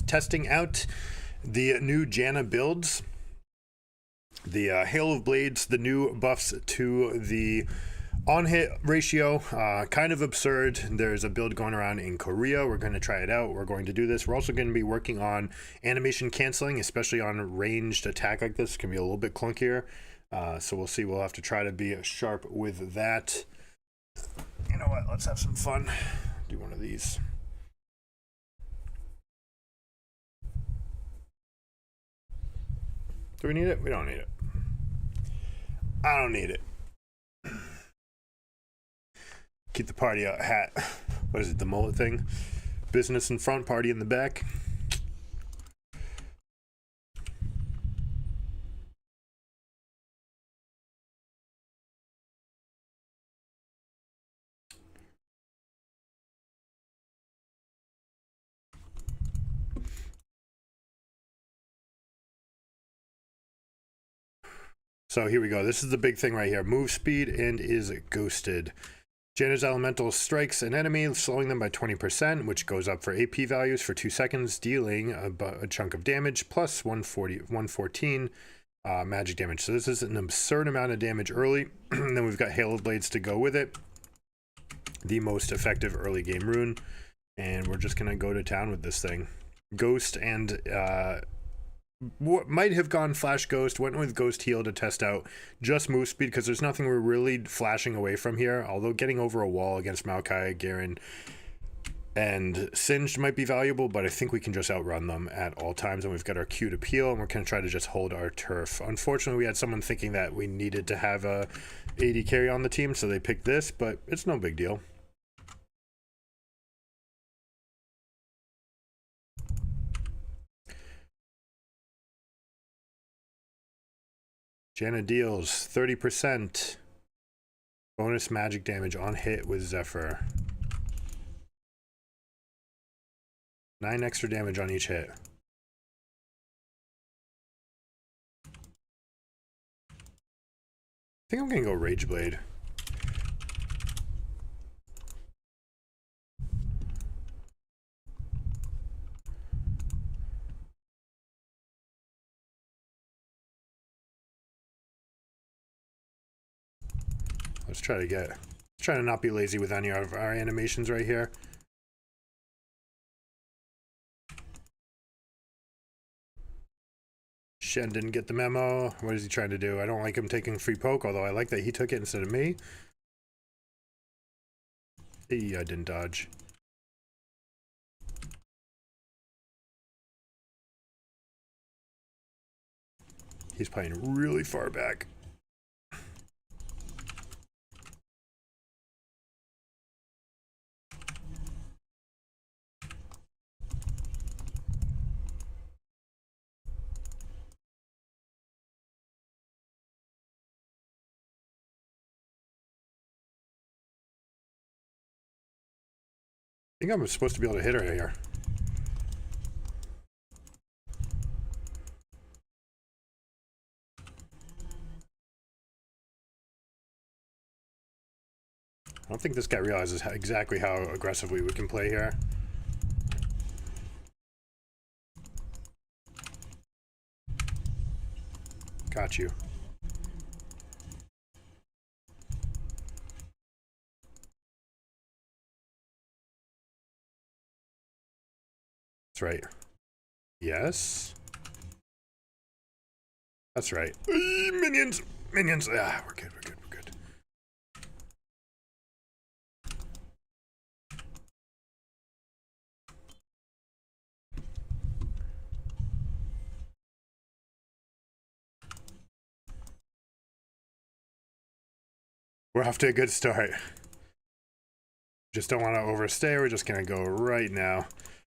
testing out the new Janna builds. The Hail of Blades, the new buffs to the on-hit ratio, kind of absurd. There's a build going around in Korea. We're going to try it out. We're going to do this. We're also going to be working on animation canceling, especially on ranged attack like this. It can be a little bit clunkier. So we'll see. We'll have to try to be sharp with that. You know what? Let's have some fun. Do one of these. Do we need it? We don't need it. I don't need it. Keep the party out hat. What is it, the mullet thing? Business in front, party in the back. So here we go. This is the big thing right here. Move speed and is ghosted. Janna's elemental strikes an enemy, slowing them by 20%, which goes up for AP values for 2 seconds, dealing a chunk of damage, plus 114 magic damage. So this is an absurd amount of damage early. And then we've got Hail of Blades to go with it. The most effective early game rune. And we're just going to go to town with this thing. Ghost and... what might have gone Flash Ghost, went with Ghost Heal to test out just move speed, because there's nothing we're really flashing away from here, although getting over a wall against Maokai, Garen, and Singed might be valuable, but I think we can just outrun them at all times, and we've got our Q to peel, and we're going to try to just hold our turf. Unfortunately, we had someone thinking that we needed to have a AD carry on the team, so they picked this, but it's no big deal. Janna deals 30% bonus magic damage on hit with Zephyr. 9 extra damage on each hit. I think I'm gonna go Rage Blade. Let's try to not be lazy with any of our animations right here. Shen didn't get the memo. What is he trying to do? I don't like him taking free poke, although I like that he took it instead of me. Hey, I didn't dodge. He's playing really far back. I think I'm supposed to be able to hit her here. I don't think this guy realizes exactly how aggressively we can play here. Got you. That's right. Yes. That's right. Minions! Minions! Ah, we're good, we're good, we're good. We're off to a good start. Just don't want to overstay. We're just going to go right now.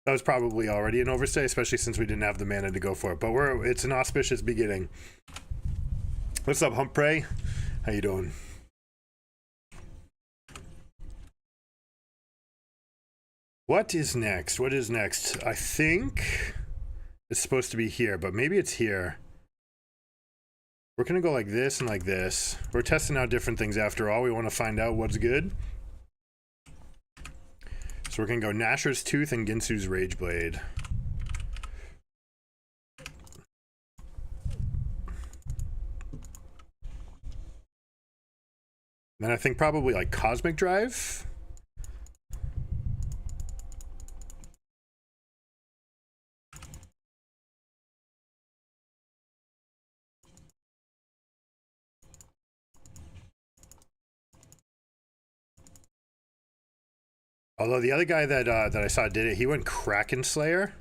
That was probably already an overstay, especially since we didn't have the mana to go for it. But it's an auspicious beginning. What's up, Hump Prey? How you doing? What is next? What is next? I think it's supposed to be here, but maybe it's here. We're going to go like this and like this. We're testing out different things after all. We want to find out what's good. So we're going to go Nashor's Tooth and Ginsu's Rage Blade. Then I think probably like Cosmic Drive. Although the other guy that I saw did it, he went Kraken Slayer.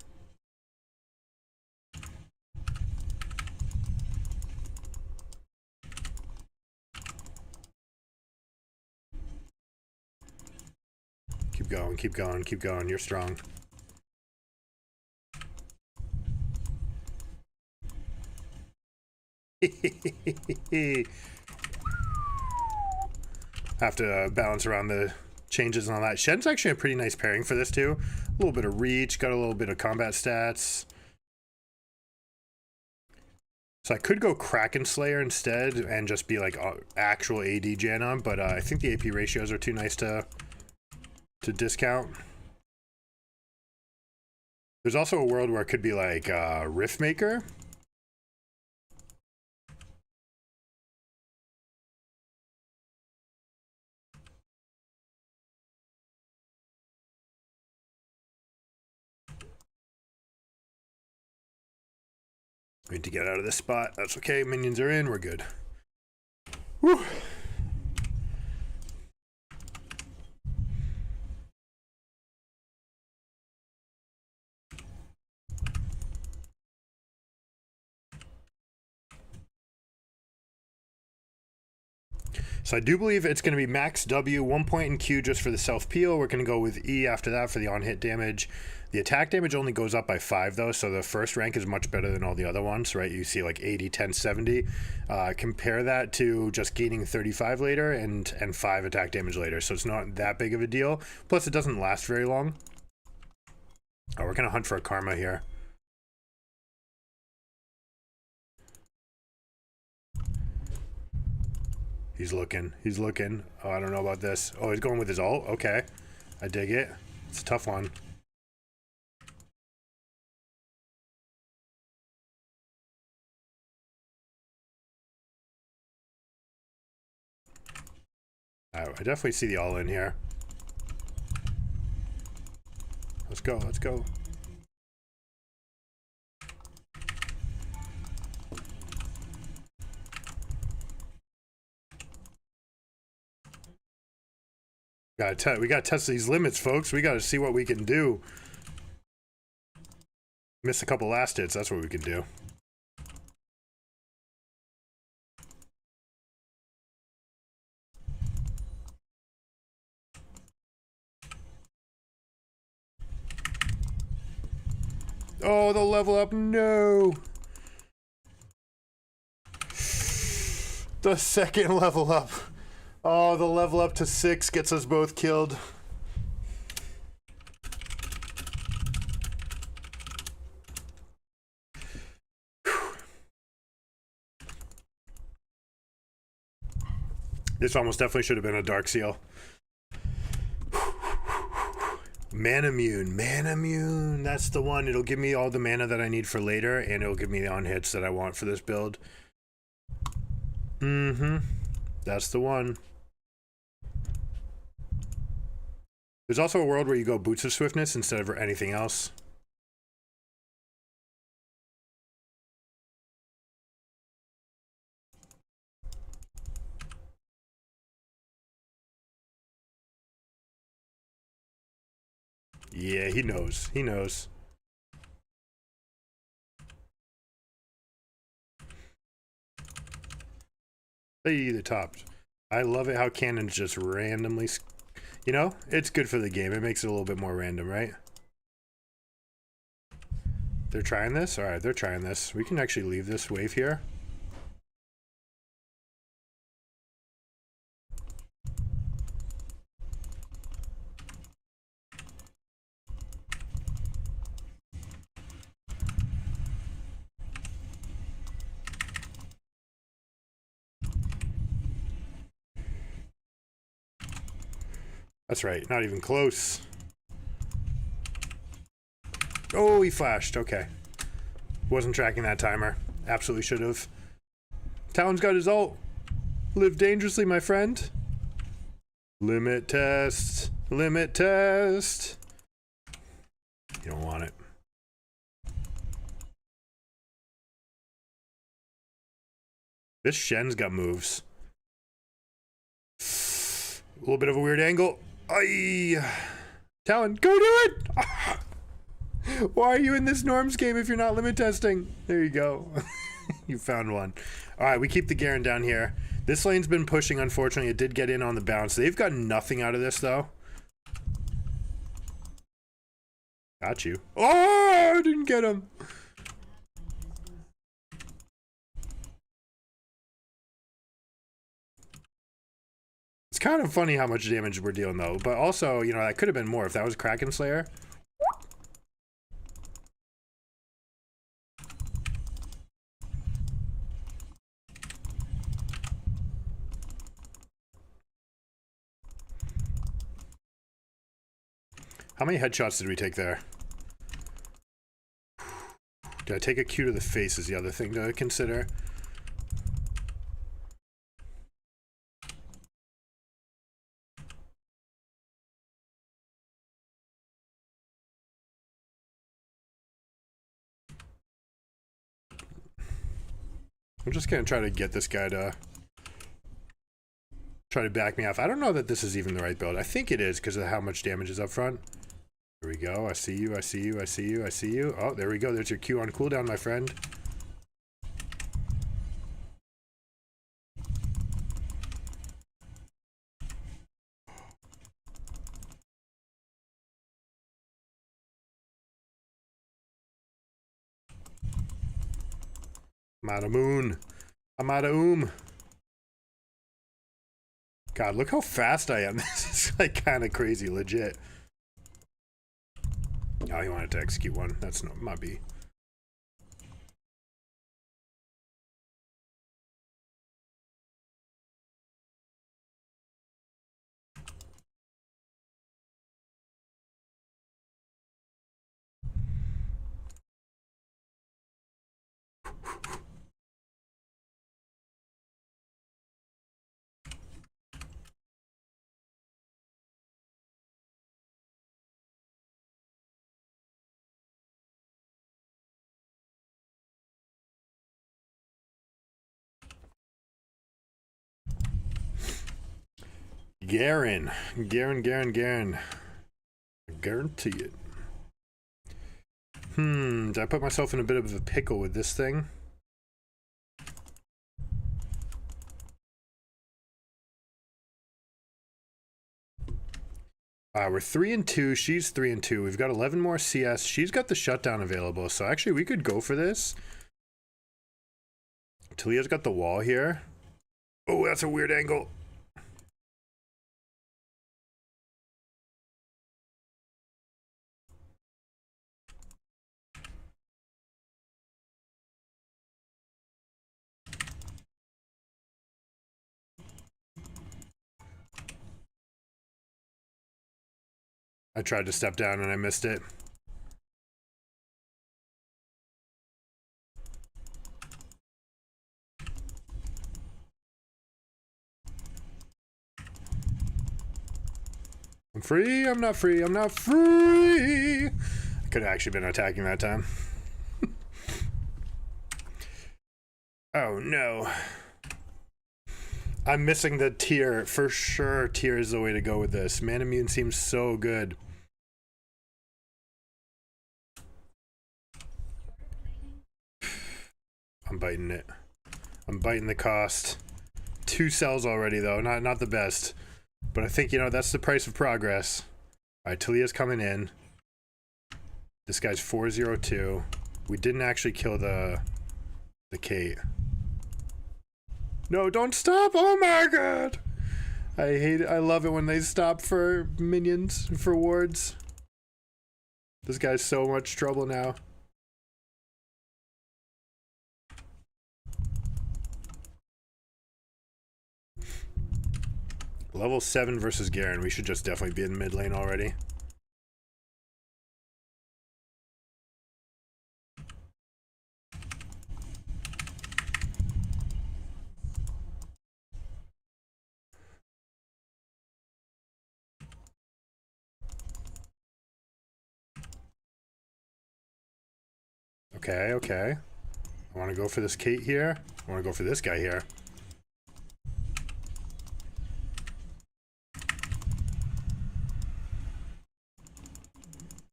Keep going, keep going, keep going. You're strong. Have to balance around the changes and all that. Shen's actually a pretty nice pairing for this too. A little bit of reach, got a little bit of combat stats. So I could go Kraken Slayer instead and just be like actual AD Janna, but I think the AP ratios are too nice to discount. There's also a world where it could be like Riftmaker. We need to get out of this spot. That's okay. Minions are in. We're good. Whew. So I do believe it's going to be max W, 1 point in Q just for the self-peel. We're going to go with E after that for the on-hit damage. The attack damage only goes up by 5 though, so the first rank is much better than all the other ones, right? You see like 80, 10, 70. Compare that to just gaining 35 later and 5 attack damage later, so it's not that big of a deal. Plus it doesn't last very long. Oh, we're going to hunt for a Karma here. He's looking. He's looking. Oh, I don't know about this. Oh, he's going with his ult? Okay. I dig it. It's a tough one. I definitely see the all-in here. Let's go. Let's go. We gotta test these limits, folks. We gotta see what we can do. Miss a couple last hits, that's what we can do. Oh, the level up, no! The second level up. Oh, the level up to 6 gets us both killed. This almost definitely should have been a Dark Seal. Manamune, Manamune, that's the one. It'll give me all the mana that I need for later, and it'll give me the on-hits that I want for this build. That's the one. There's also a world where you go Boots of Swiftness instead of anything else. Yeah, he knows. He knows. Hey, the top. I love it how cannons just randomly... You know, it's good for the game. It makes it a little bit more random, right? They're trying this? Alright, they're trying this. We can actually leave this wave here. That's right, not even close. Oh, he flashed. Okay. Wasn't tracking that timer. Absolutely should have. Talon's got his ult. Live dangerously, my friend. Limit test. Limit test. You don't want it. This Shen's got moves. A little bit of a weird angle. Aye. Talon, go do it! Why are you in this norms game if you're not limit testing? There you go. You found one. All right, we keep the Garen down here. This lane's been pushing, unfortunately. It did get in on the bounce. They've got nothing out of this, though. Got you. Oh, I didn't get him. It's kind of funny how much damage we're dealing, though. But also, you know, that could have been more if that was Kraken Slayer. How many headshots did we take there? Did I take a Q to the face is the other thing to consider. I'm just gonna try to get this guy to try to back me off. I don't know that this is even the right build. I think it is because of how much damage is up front. Here we go. I see you. I see you. I see you. I see you. Oh, there we go. There's your Q on cooldown, my friend. I'm out of moon. I'm out of God, look how fast I am. This is like kind of crazy, legit. Oh, he wanted to execute one. That's not my B. Garen. Garen. I guarantee it. Did I put myself in a bit of a pickle with this thing? We're 3-2. She's 3-2. We've got 11 more CS. She's got the shutdown available, so actually we could go for this. Talia's got the wall here. Oh, that's a weird angle. I tried to step down and I missed it. I'm free, I'm not free, I'm not free! I could have actually been attacking that time. Oh no. I'm missing the tier. For sure, tier is the way to go with this. Man Immune seems so good. I'm biting it. I'm biting the cost. 2 cells already, though. Not the best. But I think, you know, that's the price of progress. Alright, Talia's coming in. This guy's 402. We didn't actually kill the Kate. No, don't stop! Oh my god! I hate it. I love it when they stop for minions, for wards. This guy's so much trouble now. Level 7 versus Garen. We should just definitely be in mid lane already. Okay, okay. I want to go for this Kate here. I want to go for this guy here.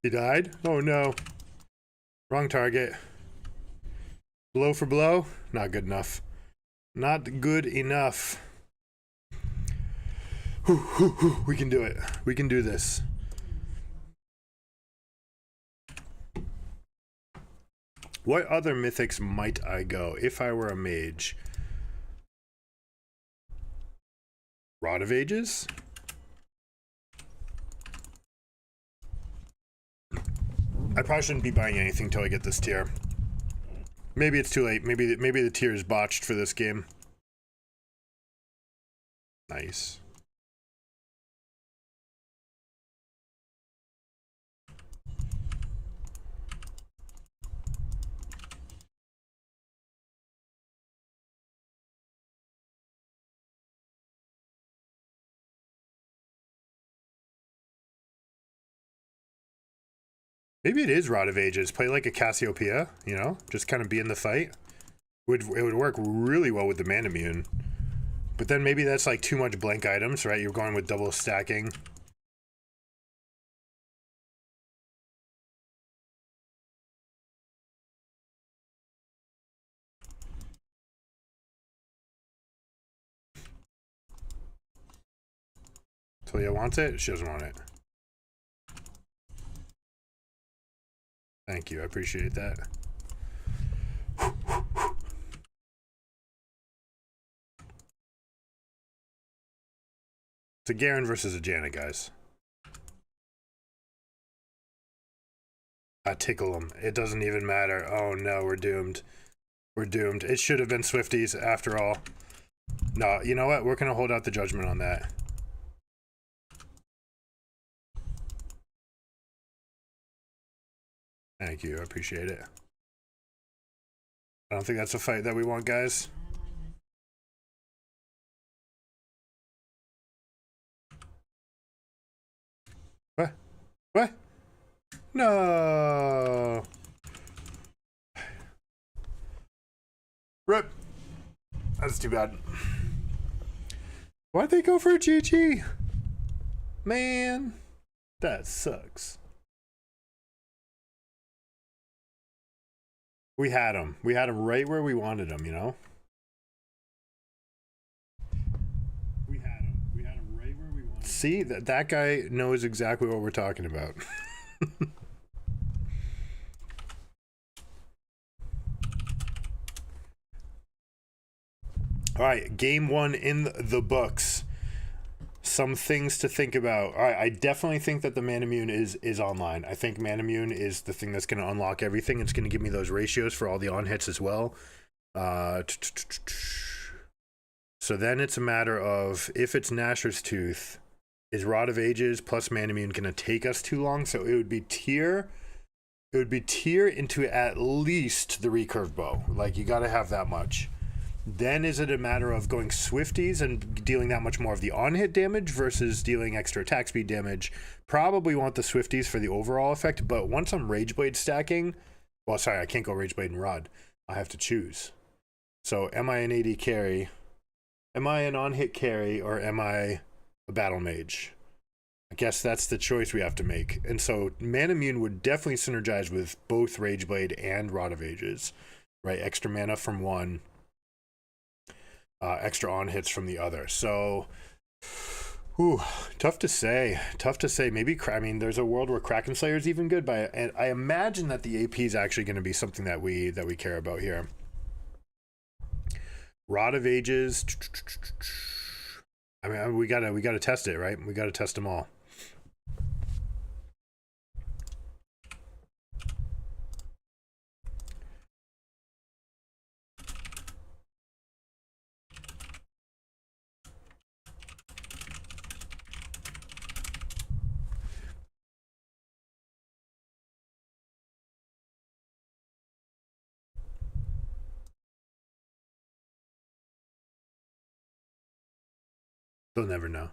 He died? Oh no. Wrong target. Blow for blow? Not good enough. Not good enough. We can do it. We can do this. What other mythics might I go if I were a mage? Rod of Ages? I probably shouldn't be buying anything till I get this tier. Maybe it's too late. Maybe the tier is botched for this game. Nice. Maybe it is Rod of Ages. Play like a Cassiopeia, you know? Just kind of be in the fight. It would work really well with the mana immune. But then maybe that's like too much blank items, right? You're going with double stacking. Talia wants it? She doesn't want it. Thank you, I appreciate that. It's a Garen versus a Janna, guys. I tickle him. It doesn't even matter. Oh no, we're doomed. We're doomed. It should have been Swifties after all. No, you know what? We're gonna hold out the judgment on that. Thank you, I appreciate it. I don't think that's a fight that we want, guys. What? What? No. Rip. That's too bad. Why'd they go for a GG? Man, that sucks. We had him. We had him right where we wanted him, you know? We had him. We had him right where we wanted him. See, that guy knows exactly what we're talking about. All right, game one in the books. Some things to think about. All right, I definitely think that the Manamune is online. I think Manamune is the thing that's going to unlock everything. It's going to give me those ratios for all the on hits as well. So then it's a matter of, if it's Gnasher's Tooth, is Rod of Ages plus Manamune going to take us too long? So it would be tier. It would be tier into at least the recurve bow. Like, you got to have that much. Then is it a matter of going Swifties and dealing that much more of the on-hit damage versus dealing extra attack speed damage? Probably want the Swifties for the overall effect, but once I'm Rageblade stacking, well, sorry, I can't go Rageblade and Rod. I have to choose. So am I an AD carry? Am I an on-hit carry, or am I a battle mage? I guess that's the choice we have to make. And so Manamune would definitely synergize with both Rageblade and Rod of Ages, right? Extra mana from one. Extra on hits from the other. So, tough to say. Tough to say. Maybe, I mean, there's a world where Kraken Slayer is even good, but I imagine that the AP is actually going to be something that we care about here. Rod of Ages. I mean, we gotta test it, right? We gotta test them all. They'll never know.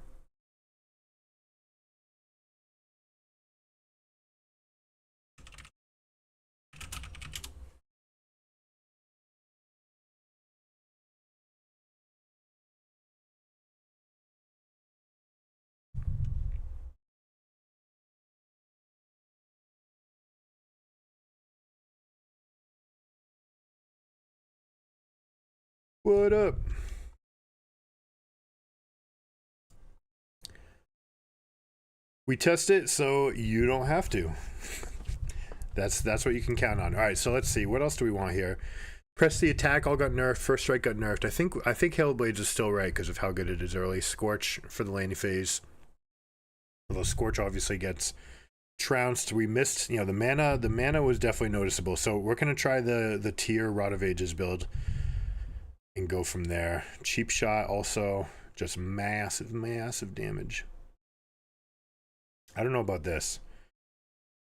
What up? We test it so you don't have to. That's what you can count on. All right, so let's see. What else do we want here? Press the attack all got nerfed. First strike got nerfed. I think Hail Blades is still right because of how good it is early. Scorch for the landing phase. Although Scorch obviously gets trounced. We missed, you know, the mana was definitely noticeable. So we're gonna try the tier Rod of Ages build and go from there. Cheap shot also just massive damage. I don't know about this.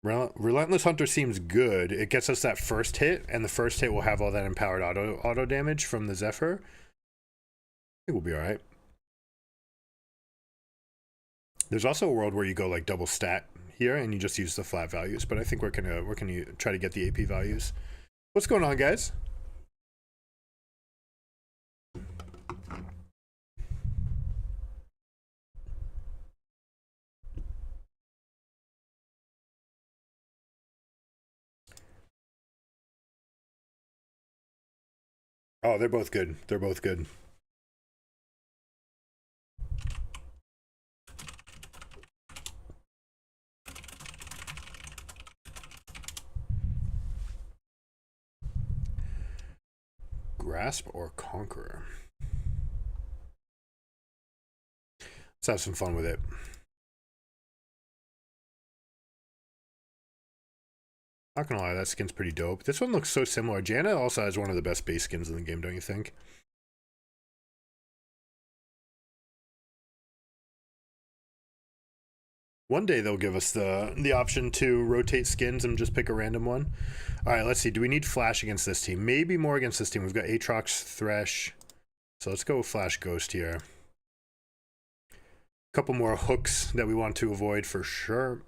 Relentless Hunter seems good. It gets us that first hit, and the first hit will have all that empowered auto damage from the Zephyr. I think we'll be all right. There's also a world where you go like double stat here, and you just use the flat values. But I think we're gonna try to get the AP values. What's going on, guys? Oh, they're both good. They're both good. Grasp or Conqueror? Let's have some fun with it. Not gonna lie, that skin's pretty dope. This one looks so similar. Janna also has one of the best base skins in the game, don't you think? One day they'll give us the option to rotate skins and just pick a random one. All right, let's see. Do we need Flash against this team? Maybe more against this team. We've got Aatrox, Thresh. So let's go Flash Ghost here. A couple more hooks that we want to avoid for sure.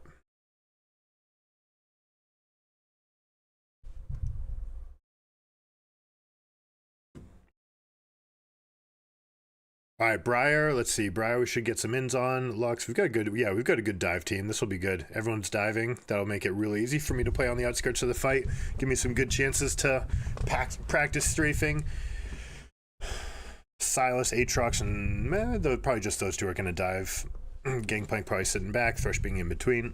All right, Briar. Let's see. Briar, we should get some ins on. Lux, we've got a good dive team. This will be good. Everyone's diving. That'll make it really easy for me to play on the outskirts of the fight. Give me some good chances to practice strafing. Silas, Aatrox, and probably just those two are going to dive. Gangplank probably sitting back. Thresh being in between.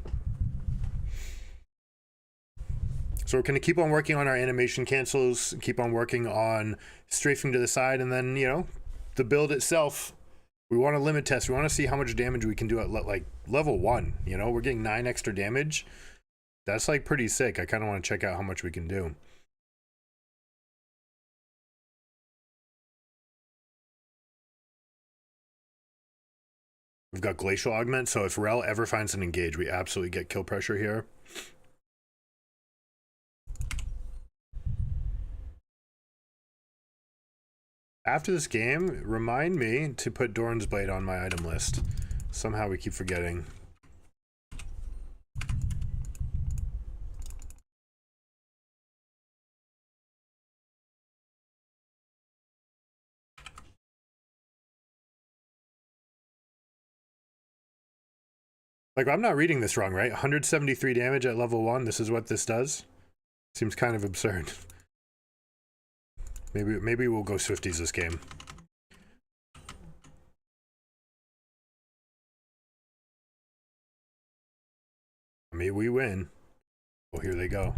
So we're going to keep on working on our animation cancels. Keep on working on strafing to the side, and then, you know, the build itself, we want to limit test. We want to see how much damage we can do at like level 1. You know, we're getting 9 extra damage. That's like pretty sick. I kind of want to check out how much we can do. We've got Glacial Augment, so if Rel ever finds an engage, we absolutely get kill pressure here. After this game, remind me to put Doran's Blade on my item list. Somehow we keep forgetting. Like, I'm not reading this wrong, right? 173 damage at level 1. This is what this does? Seems kind of absurd. Maybe we'll go Swifties this game. Maybe we win. Well, here they go.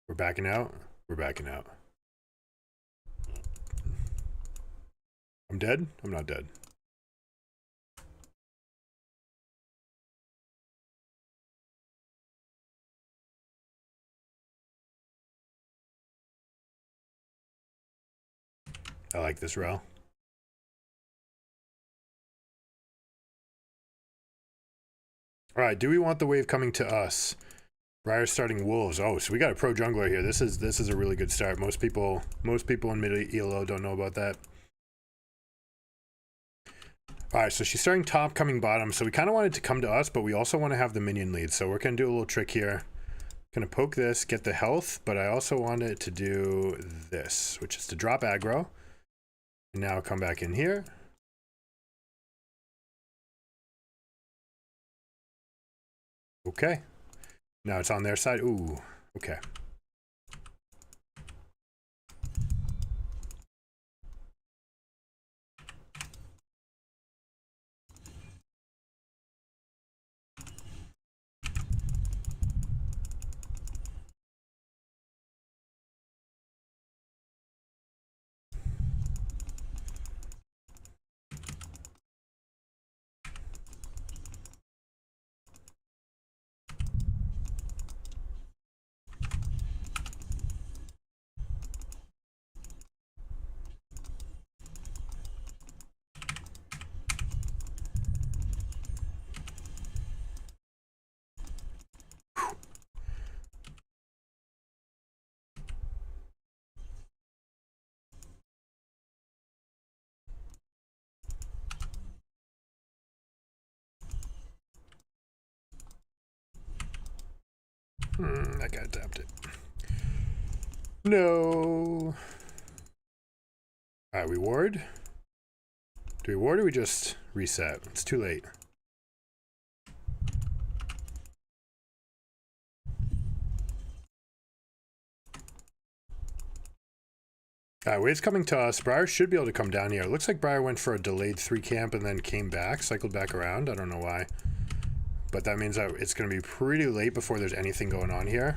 We're backing out. We're backing out. I'm dead? I'm not dead. I like this Rel. All right, do we want the wave coming to us? Briar starting Wolves. Oh, so we got a pro jungler here. This is a really good start. Most people in mid ELO don't know about that. All right, so she's starting top, coming bottom. So we kind of want it to come to us, but we also want to have the minion lead. So we're going to do a little trick here. Going to poke this, get the health, but I also want it to do this, which is to drop aggro. And now come back in here. Okay. Now it's on their side. Ooh, okay. That guy tapped it. No. Alright, we ward. Do we ward or we just reset? It's too late. Alright, wave's coming to us. Briar should be able to come down here. It looks like Briar went for a delayed 3 camp and then came back, cycled back around. I don't know why. But that means that it's going to be pretty late before there's anything going on here.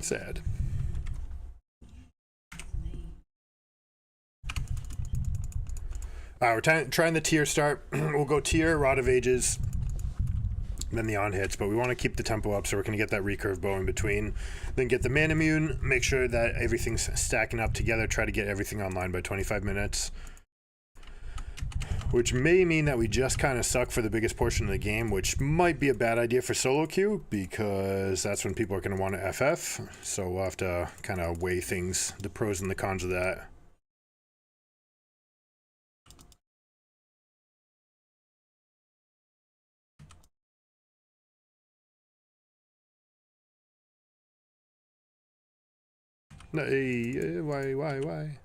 Sad. We're trying the tier start. We'll go tier, Rod of Ages, then the on hits, but we want to keep the tempo up, so we're going to get that recurve bow in between. Then get the man immune, make sure that everything's stacking up together, try to get everything online by 25 minutes. Which may mean that we just kind of suck for the biggest portion of the game, which might be a bad idea for solo queue, because that's when people are going to want to FF. So we'll have to kind of weigh things, the pros and the cons of that. Hey, why?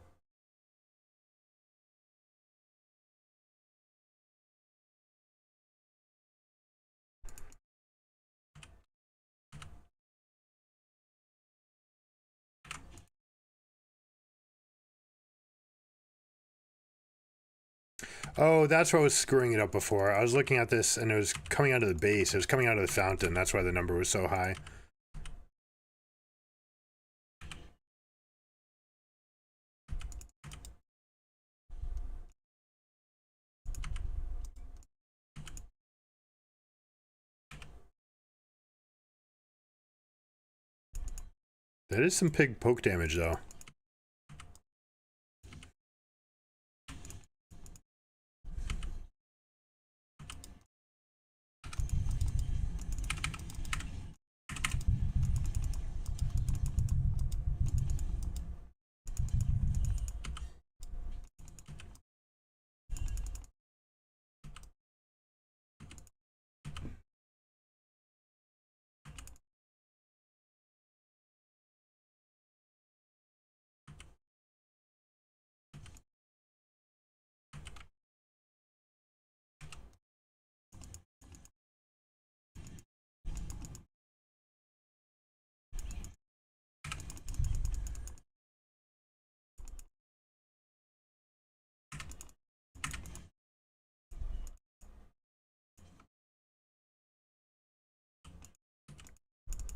Oh, that's what was screwing it up before. I was looking at this and it was coming out of the base. It was coming out of the fountain. That's why the number was so high. That is some pig poke damage, though.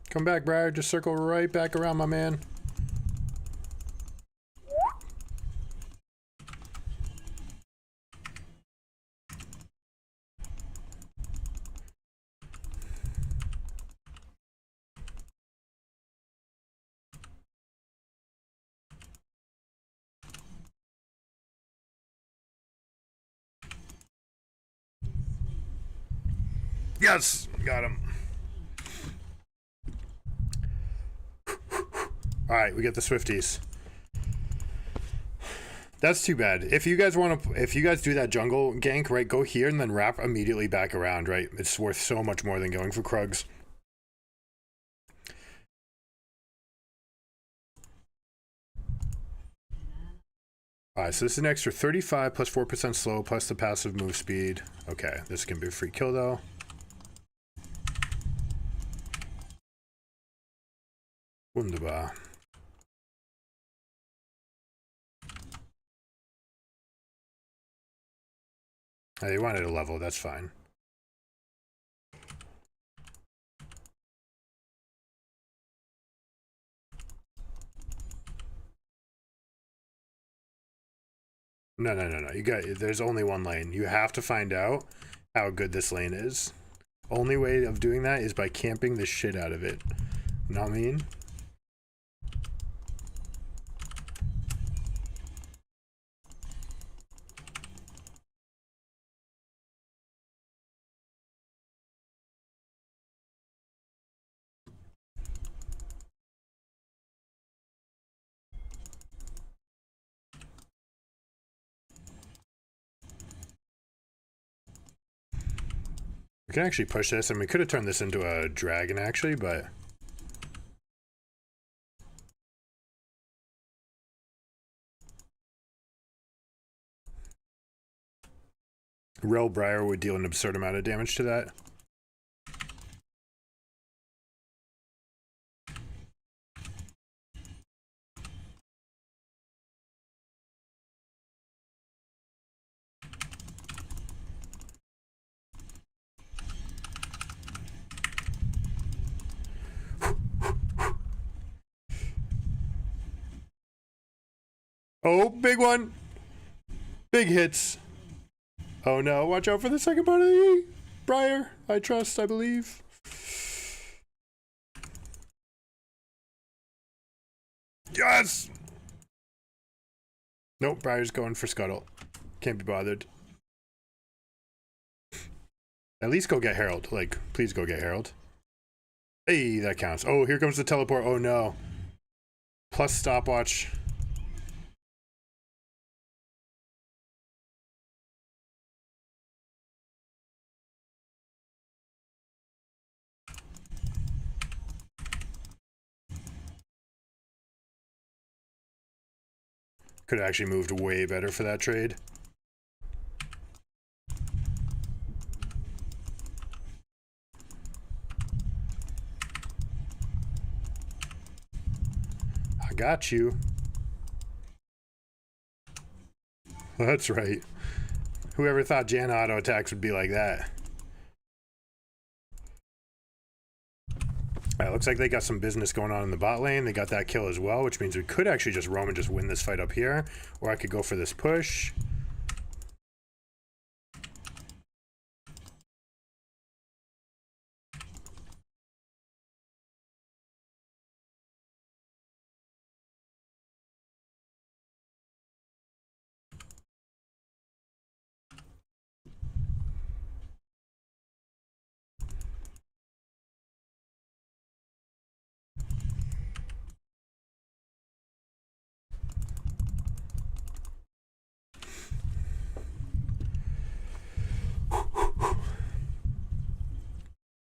Come back, Briar. Just circle right back around, my man. Yes! Got him. Alright, we get the Swifties. That's too bad. If you guys want to, if you guys do that jungle gank, right, go here and then wrap immediately back around, right? It's worth so much more than going for Krugs. Alright, so this is an extra 35 plus 4% slow plus the passive move speed. Okay, this can be a free kill though. Wunderbar. They wanted a level, that's fine. No. You got, there's only one lane. You have to find out how good this lane is. Only way of doing that is by camping the shit out of it. You know what I mean? We can actually push this, and we could have turned this into a dragon, actually, but... Rel Briar would deal an absurd amount of damage to that. Oh, big one! Big hits. Oh no, watch out for the second part of the E! Briar, I trust, I believe. Yes! Nope, Briar's going for Scuttle. Can't be bothered. At least go get Herald. Like, please go get Herald. Hey, that counts. Oh, here comes the teleport. Oh no. Plus stopwatch. Could have actually moved way better for that trade. I got you. That's right. Whoever thought Janna auto attacks would be like that? Looks like they got some business going on in the bot lane. They got that kill as well, which means we could actually just roam and just win this fight up here. Or I could go for this push.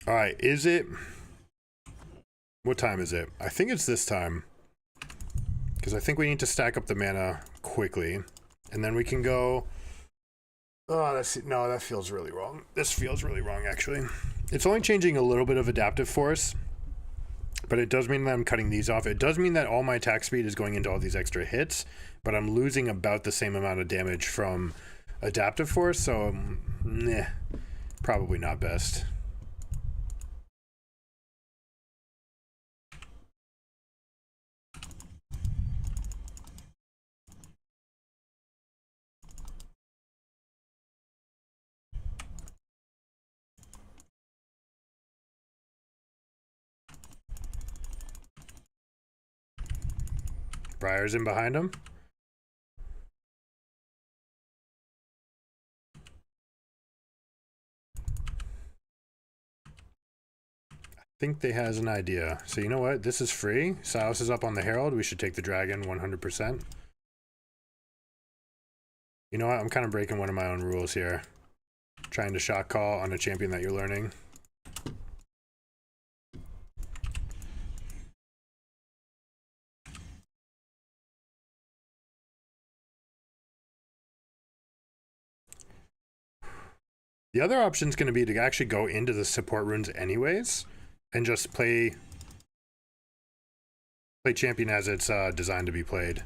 All right, is it? What time is it? I think it's this time. Because I think we need to stack up the mana quickly. And then we can go... Oh, no, that feels really wrong. This feels really wrong, actually. It's only changing a little bit of adaptive force. But it does mean that I'm cutting these off. It does mean that all my attack speed is going into all these extra hits. But I'm losing about the same amount of damage from adaptive force. So, nah, probably not best. Briar's in behind him. I think they has an idea. So you know what? This is free. Silas is up on the Herald. We should take the dragon 100%. You know what? I'm kind of breaking one of my own rules here. Trying to shot call on a champion that you're learning. The other option is going to be to actually go into the support runes anyways and just play champion as it's designed to be played.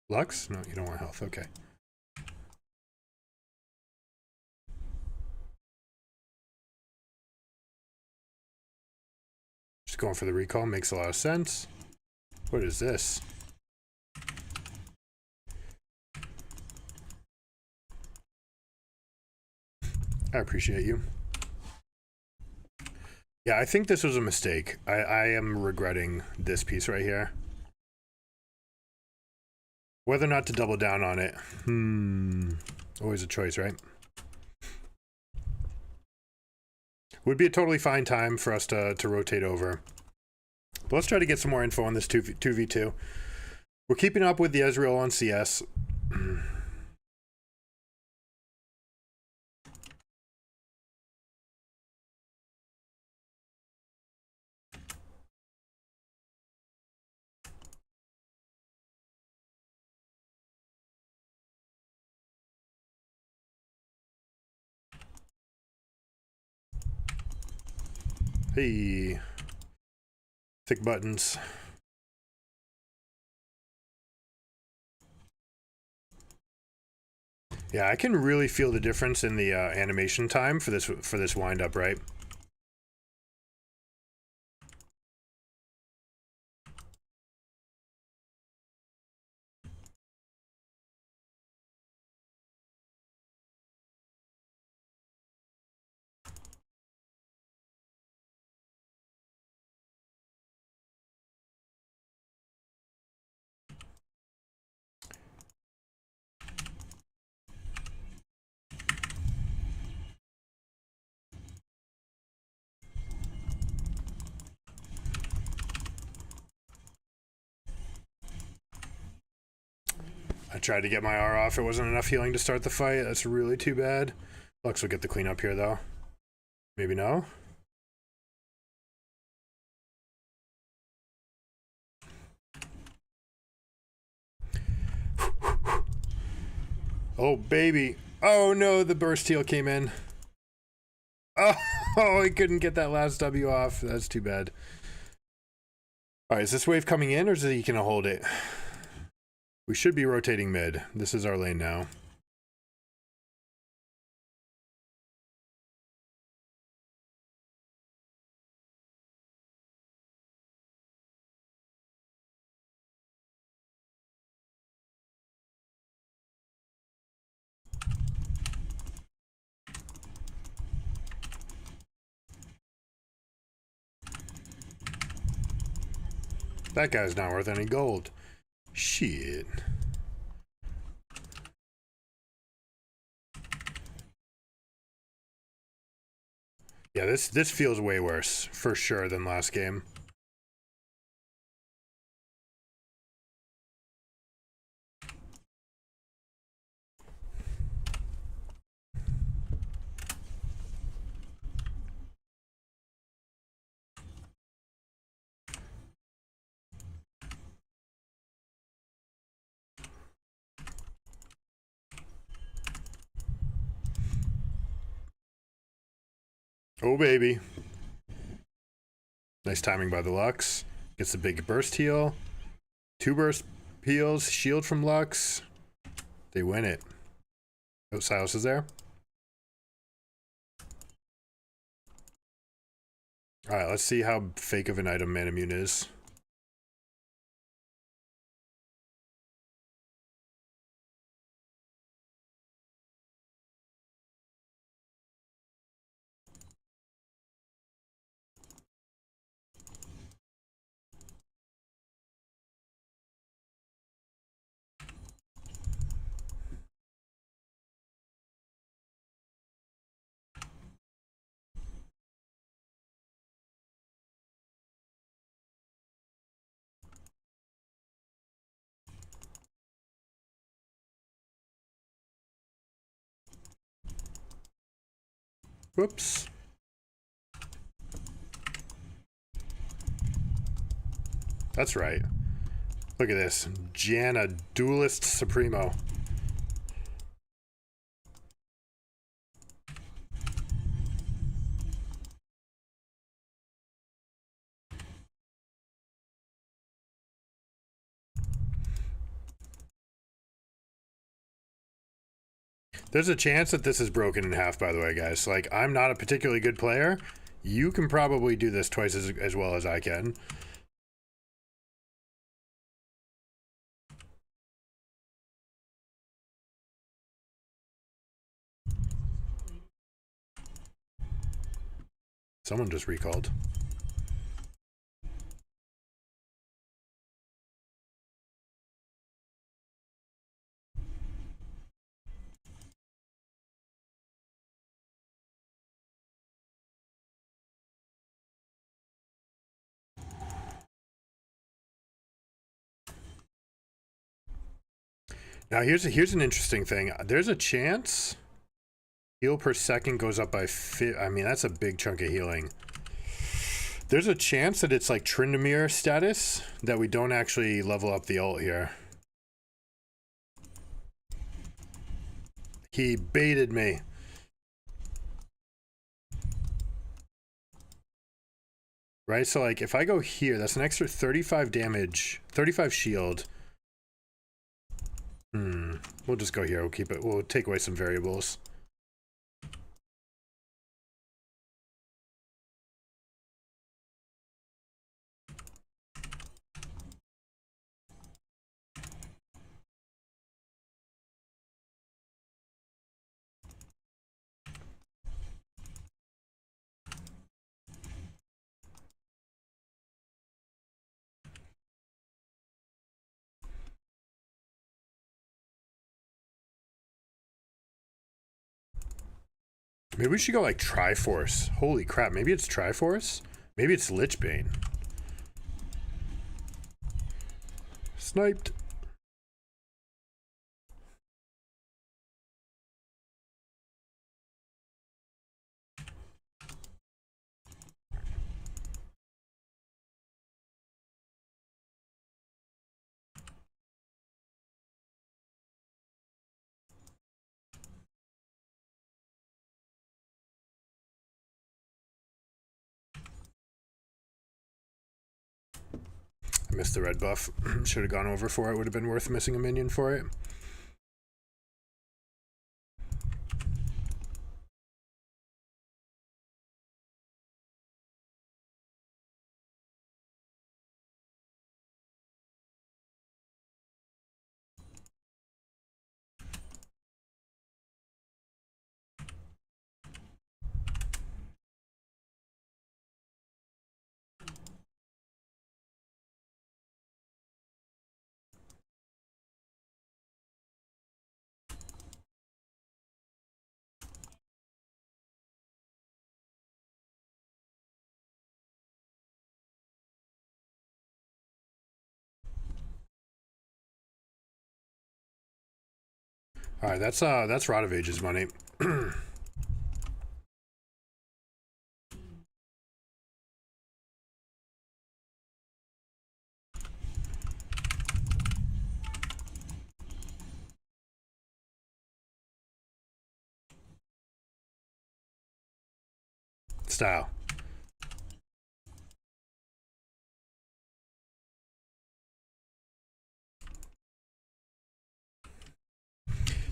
Lux? No, you don't want health. Okay. Just going for the recall makes a lot of sense. What is this? I appreciate you. Yeah, I think this was a mistake. I am regretting this piece right here. Whether or not to double down on it. Always a choice, right? Would be a totally fine time for us to rotate over. But let's try to get some more info on this 2v2. We're keeping up with the Ezreal on CS. Hey, thick buttons. Yeah, I can really feel the difference in the animation time for this wind up, right? I tried to get my R off. It wasn't enough healing to start the fight. That's really too bad. Lux will get the cleanup here, though. Maybe no? Oh, baby. Oh, no, the burst heal came in. Oh, he couldn't get that last W off. That's too bad. All right, is this wave coming in, or is he going to hold it? We should be rotating mid. This is our lane now. That guy's not worth any gold. Shit. Yeah, this feels way worse, for sure, than last game. Oh, baby. Nice timing by the Lux. Gets the big burst heal. 2 burst heals. Shield from Lux. They win it. Oh, Silas is there. Alright, let's see how fake of an item Manamune is. Whoops. That's right. Look at this. Janna, Duelist Supremo. There's a chance that this is broken in half, by the way, guys. Like, I'm not a particularly good player. You can probably do this twice as well as I can. Someone just recalled. Now here's an interesting thing. There's a chance heal per second goes up by I mean, that's a big chunk of healing. There's a chance that it's like Tryndamere status that we don't actually level up the ult here. He baited me. Right, so like if I go here, that's an extra 35 damage, 35 shield. We'll just go here. We'll keep it. We'll take away some variables. Maybe we should go like Triforce. Holy crap, maybe it's Triforce? Maybe it's Lichbane. Sniped. I missed the red buff. Should have gone over for it. Would have been worth missing a minion for it. All right, that's Rod of Ages money. Style.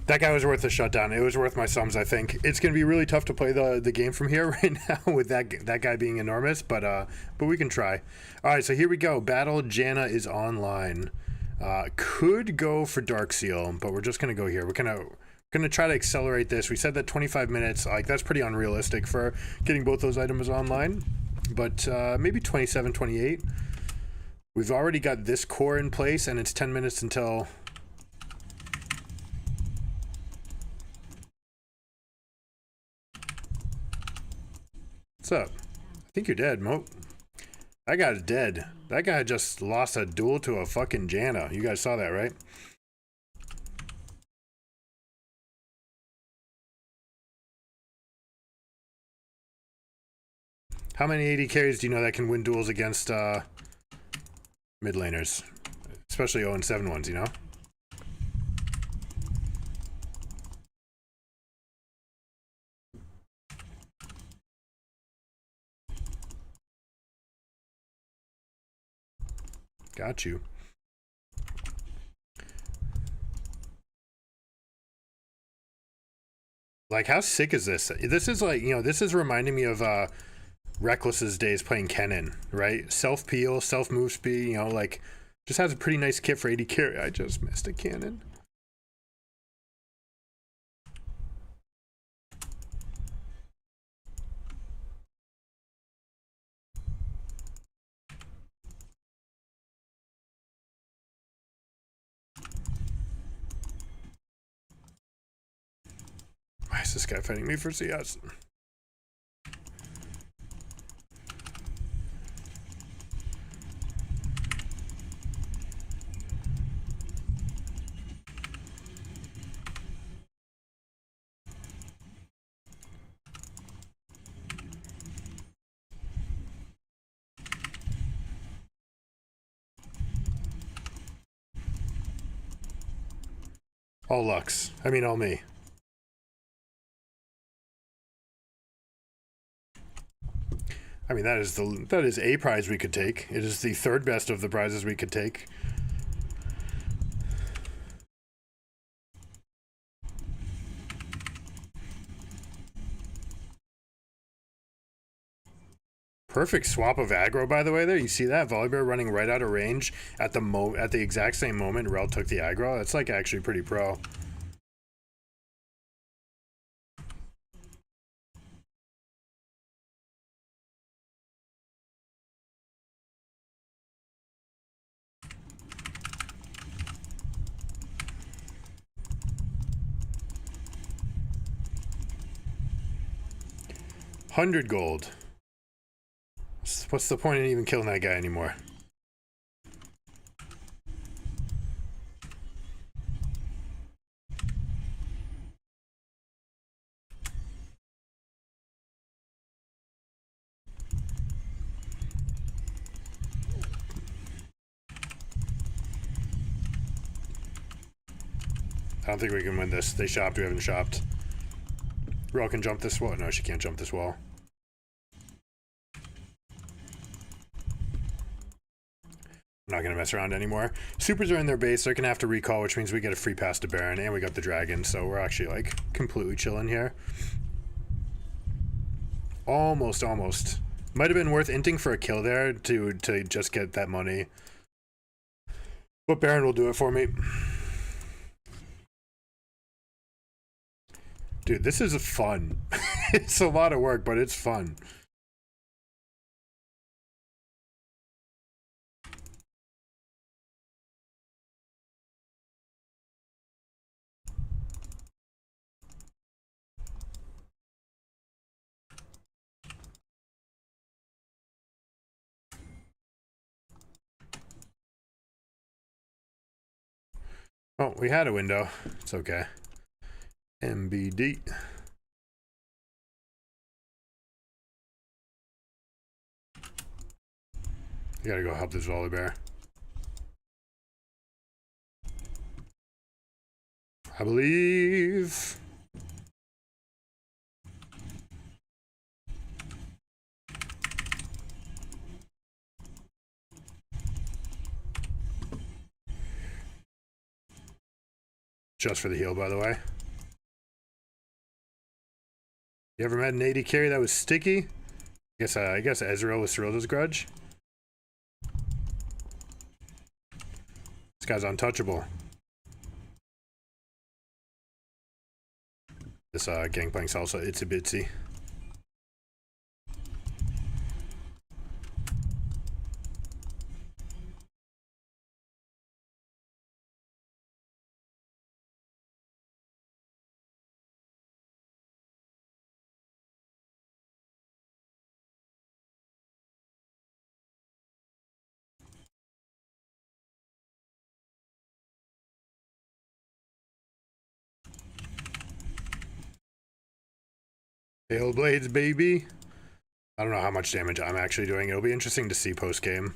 That guy was worth a shutdown. It was worth my sums, I think. It's going to be really tough to play the game from here right now with that guy being enormous, but we can try. All right, so here we go. Battle Janna is online. Could go for Dark Seal, but we're just going to go here. We're gonna try to accelerate this. We said that 25 minutes, like that's pretty unrealistic for getting both those items online, but maybe 27, 28. We've already got this core in place, and it's 10 minutes until... What's up? I think you're dead, Mo. That guy's dead. That guy just lost a duel to a fucking Janna. You guys saw that, right? How many AD carries do you know that can win duels against mid laners? Especially 0-7 ones, you know? Got you. Like, how sick is this? This is like, you know, this is reminding me of Reckless's days playing Kennen, right? Self peel, self move speed, you know, like, just has a pretty nice kit for AD carry. I just missed a cannon. Why is this guy fighting me for CS? All Lux. I mean, all me. I mean, that is a prize we could take. It is the third best of the prizes we could take. Perfect swap of aggro, by the way. There, you see that Volibear running right out of range at the exact same moment Rel took the aggro. That's like actually pretty pro. $100 gold. What's the point in even killing that guy anymore? I don't think we can win this. They shopped, we haven't shopped. Rel can jump this wall. No, she can't jump this wall. I'm not going to mess around anymore. Supers are in their base. They're going to have to recall, which means we get a free pass to Baron, and we got the dragon, so we're actually, like, completely chilling here. Almost. Might have been worth inting for a kill there to just get that money. But Baron will do it for me. Dude, this is fun. It's a lot of work, but it's fun. Oh, we had a window. It's okay. MBD. You gotta go help this Volibear. I believe. Just for the heal, by the way. You ever met an AD carry that was sticky? I guess Ezreal was Cyrilda's grudge. This guy's untouchable. This Gangplank's also itsy bitsy. Hail Blades, baby. I don't know how much damage I'm actually doing. It'll be interesting to see post-game.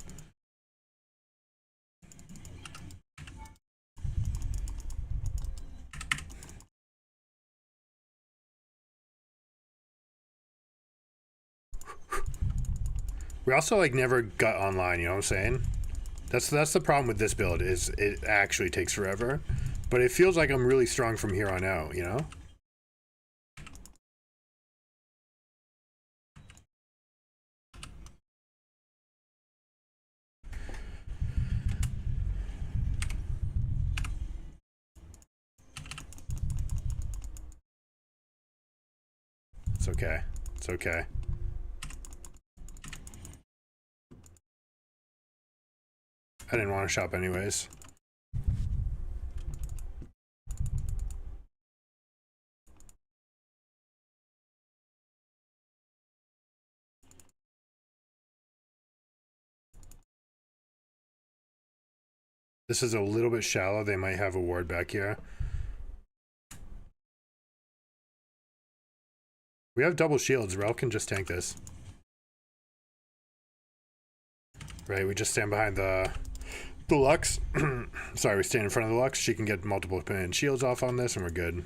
We also like never got online, you know what I'm saying? That's the problem with this build, is it actually takes forever. But it feels like I'm really strong from here on out, you know? It's okay. It's okay. I didn't want to shop anyways. This is a little bit shallow. They might have a ward back here. We have double shields. Rel can just tank this. Right, we just stand behind the The Lux. Sorry, we stand in front of the Lux. She can get multiple command shields off on this, and we're good.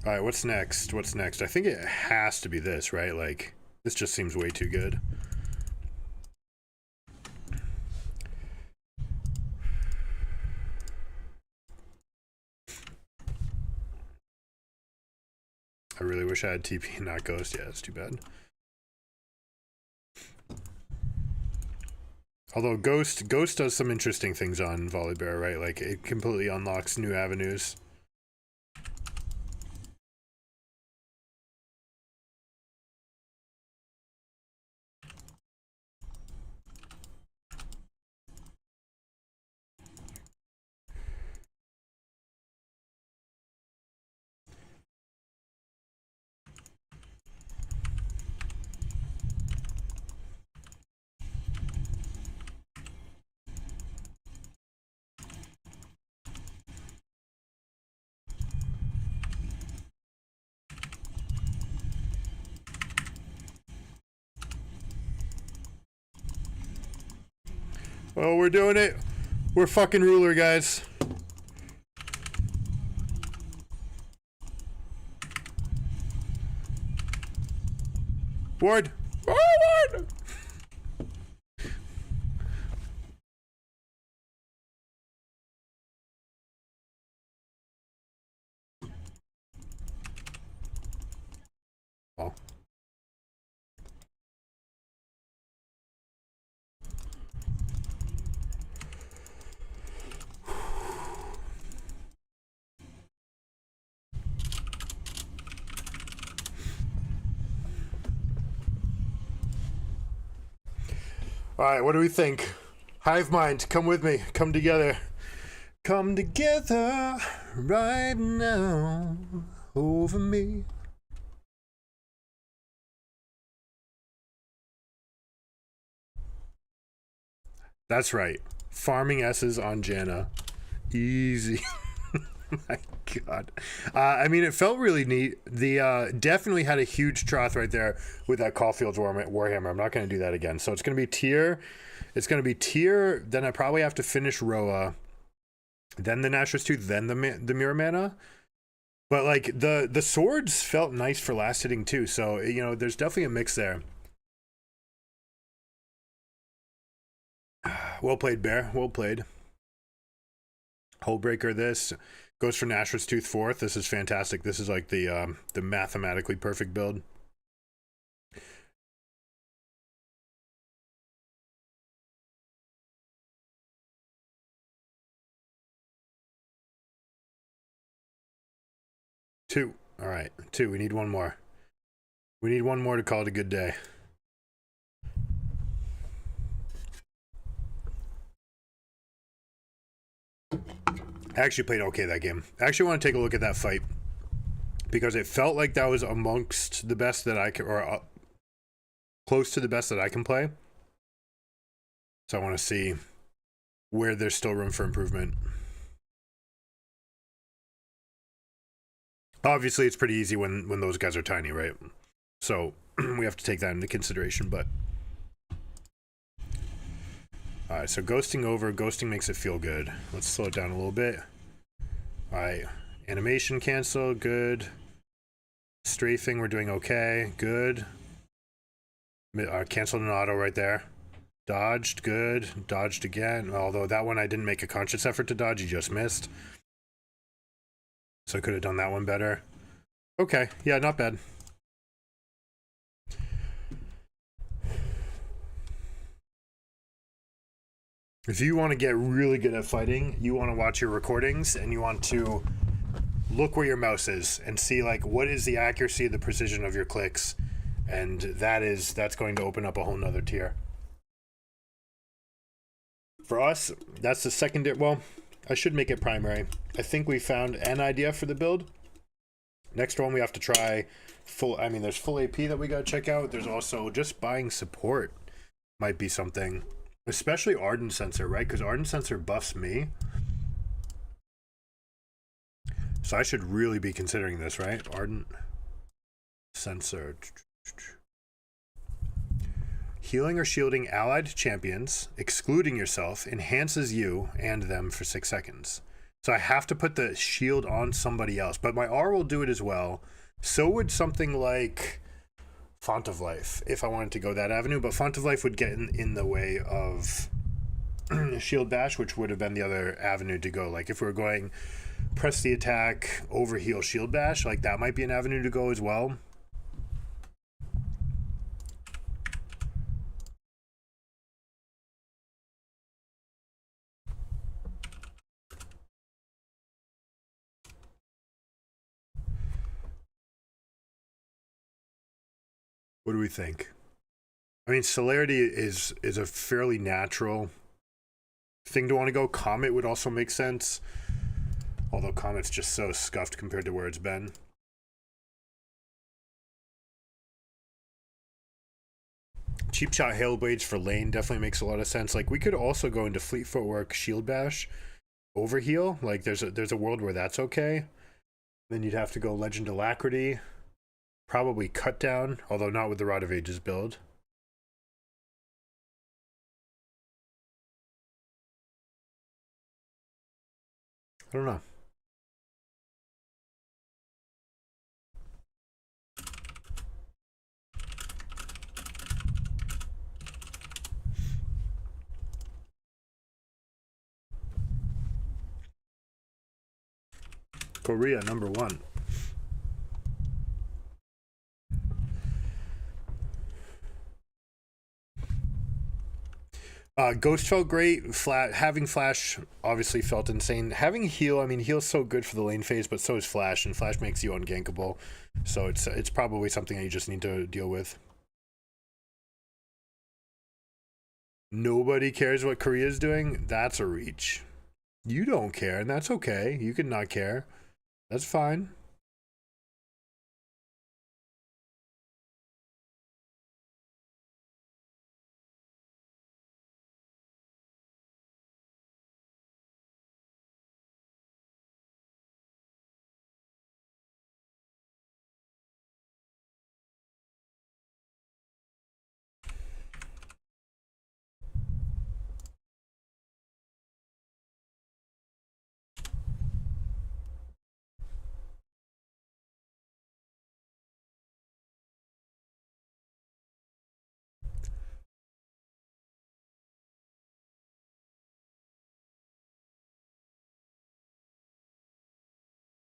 All right, what's next? What's next? I think it has to be this, right? Like, this just seems way too good. I really wish I had TP, not Ghost. Yeah, it's too bad. Although Ghost does some interesting things on Volibear, right? Like, it completely unlocks new avenues. Oh, we're doing it. We're fucking ruler, guys. Ward. Oh, Ward. Oh. All right, what do we think? Hive mind, come with me. Come together. Come together right now over me. That's right. Farming S's on Janna. Easy. My God. I mean, it felt really neat. The definitely had a huge trough right there with that Caulfield's Warhammer. I'm not going to do that again. So it's going to be tier. It's going to be tier. Then I probably have to finish Roa. Then the Nashor's Tooth. Then the Mirror Mana. But like the swords felt nice for last hitting too. So, you know, there's definitely a mix there. Well played, Bear. Well played. Hullbreaker this. Goes for Nashor's Tooth 4th. This is fantastic. This is like the mathematically perfect build. Two. All right. Two. We need one more. We need one more to call it a good day. I actually played okay that game. I actually want to take a look at that fight because it felt like that was amongst the best that I could, or close to the best that I can play. So I want to see where there's still room for improvement. Obviously, it's pretty easy when those guys are tiny, right? So we have to take that into consideration, but... Alright, so ghosting over. Ghosting makes it feel good. Let's slow it down a little bit. Alright, animation cancel, good. Strafing, we're doing okay, good. Canceled an auto right there. Dodged, good. Dodged again, although that one I didn't make a conscious effort to dodge, you just missed. So I could have done that one better. Okay, yeah, not bad. If you want to get really good at fighting, you want to watch your recordings and you want to look where your mouse is and see like what is the accuracy, the precision of your clicks, and that's going to open up a whole nother tier. For us, that's the secondary. Well, I should make it primary. I think we found an idea for the build. Next one we have to try full, I mean, there's full AP that we gotta check out. There's also just buying support might be something. Especially Ardent Sensor, right? Because Ardent Sensor buffs me. So I should really be considering this, right? Ardent Sensor. Healing or shielding allied champions, excluding yourself, enhances you and them for 6 seconds. So I have to put the shield on somebody else, but my R will do it as well. So would something like Font of Life, if I wanted to go that avenue, but Font of Life would get in the way of Shield Bash, which would have been the other avenue to go. Like if we were going press the attack, overheal, Shield Bash, like that might be an avenue to go as well. What do we think? I mean, celerity is a fairly natural thing to want to go. Comet would also make sense, although Comet's just so scuffed compared to where it's been. Cheap shot hail blades for lane definitely makes a lot of sense. Like we could also go into fleet footwork, shield bash, overheal. Like there's a world where that's okay. Then you'd have to go legend alacrity, probably cut down, although not with the Rod of Ages build. I don't know. Korea #1. Ghost felt great. Having Flash obviously felt insane. Having heal, I mean, heal's so good for the lane phase, but so is Flash, and Flash makes you ungankable. So it's probably something that you just need to deal with. Nobody cares what Korea's doing. That's a reach. You don't care, and that's okay. You can not care. That's fine.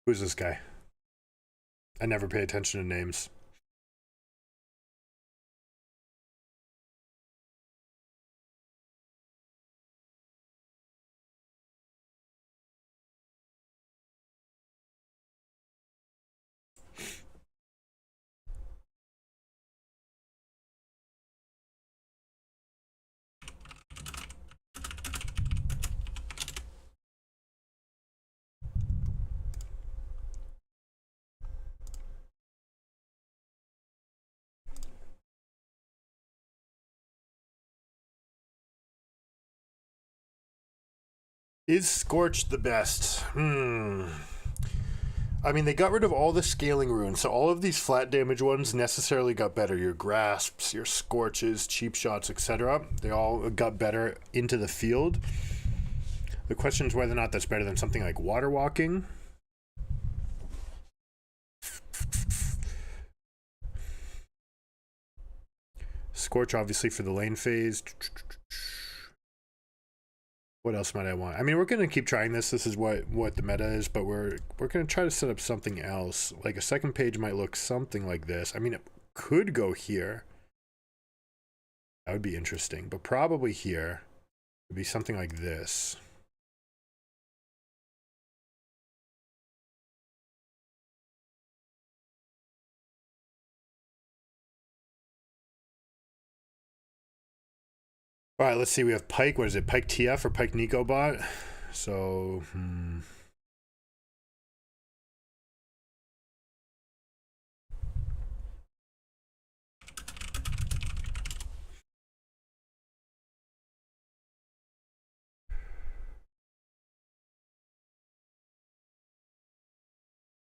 Who's this guy? I never pay attention to names. Is Scorch the best? I mean, they got rid of all the scaling runes, so all of these flat damage ones necessarily got better. Your grasps, your scorches, cheap shots, etc. They all got better into the field. The question is whether or not that's better than something like water walking. Scorch, obviously, for the lane phase. What else might I want? I mean, we're gonna keep trying this. This is what the meta is, but we're gonna try to set up something else. Like a second page might look something like this. I mean, it could go here. That would be interesting, but probably here would be something like this. All right, let's see. We have Pike. What is it? Pike TF or Pike Nico bot? So,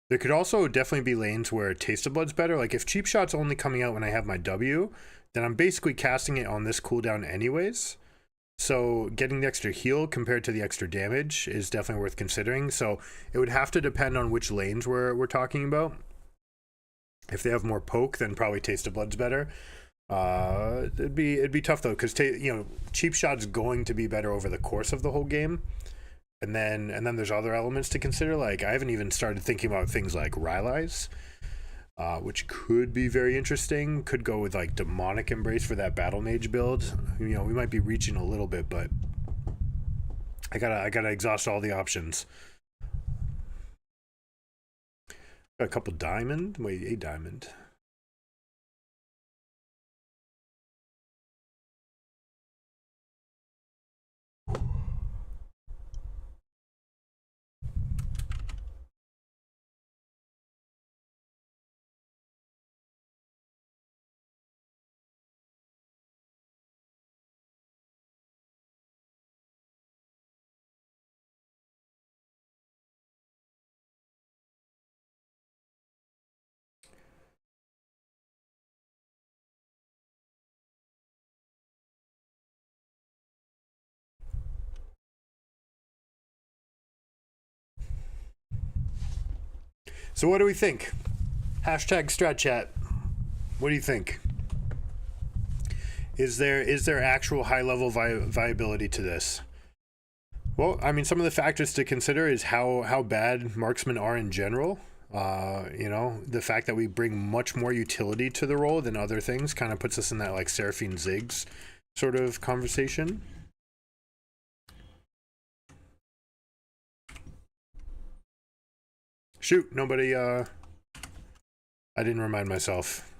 there could also definitely be lanes where Taste of Blood's better. Like if Cheap Shot's only coming out when I have my W, then I'm basically casting it on this cooldown anyways. So getting the extra heal compared to the extra damage is definitely worth considering. So it would have to depend on which lanes we're talking about. If they have more poke, then probably Taste of Blood's better. It'd be tough though, because Cheap Shot's going to be better over the course of the whole game. And then there's other elements to consider. Like I haven't even started thinking about things like Rylai's, which could be very interesting. Could go with like Demonic Embrace for that Battle Mage build. We might be reaching a little bit, but I gotta exhaust all the options. Got a couple diamond. Wait, a diamond. So what do we think? Hashtag StratChat. What do you think? Is there actual high level viability to this? Well, I mean, some of the factors to consider is how bad marksmen are in general. The fact that we bring much more utility to the role than other things kind of puts us in that like Seraphine Ziggs sort of conversation. Shoot, nobody, I didn't remind myself.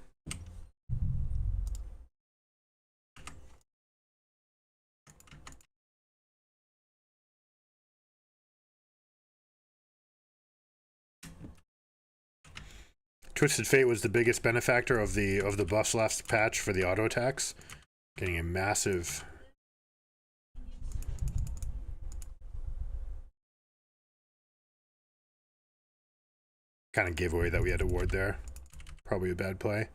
Twisted Fate was the biggest benefactor of the buffs last patch for the auto attacks, getting a massive. Kind of gave away that we had a ward there. Probably a bad play.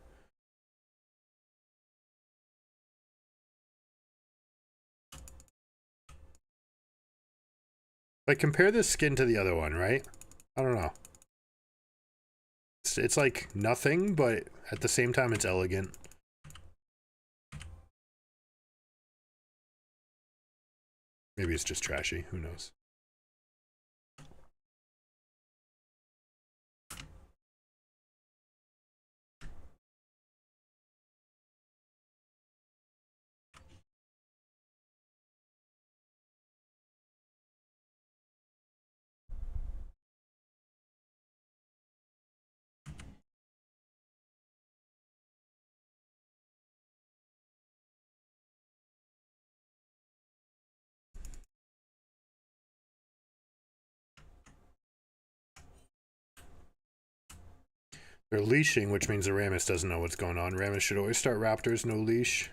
Like compare this skin to the other one, right? I don't know. It's like nothing, but at the same time it's elegant. Maybe it's just trashy, who knows. They're leashing, which means the Rammus doesn't know what's going on. Rammus should always start Raptors, no leash.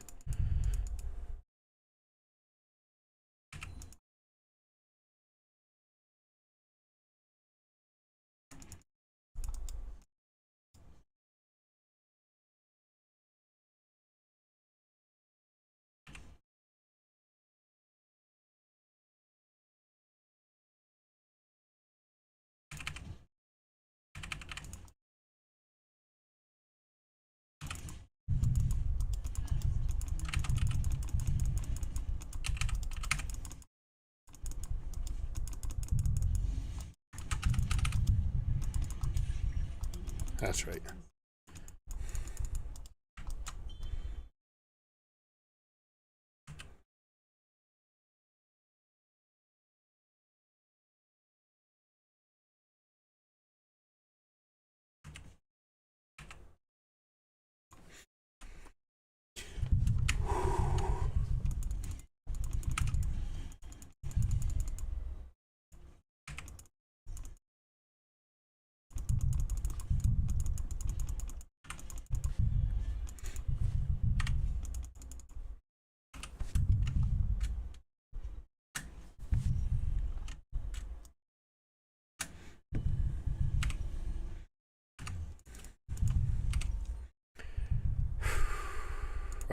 That's right.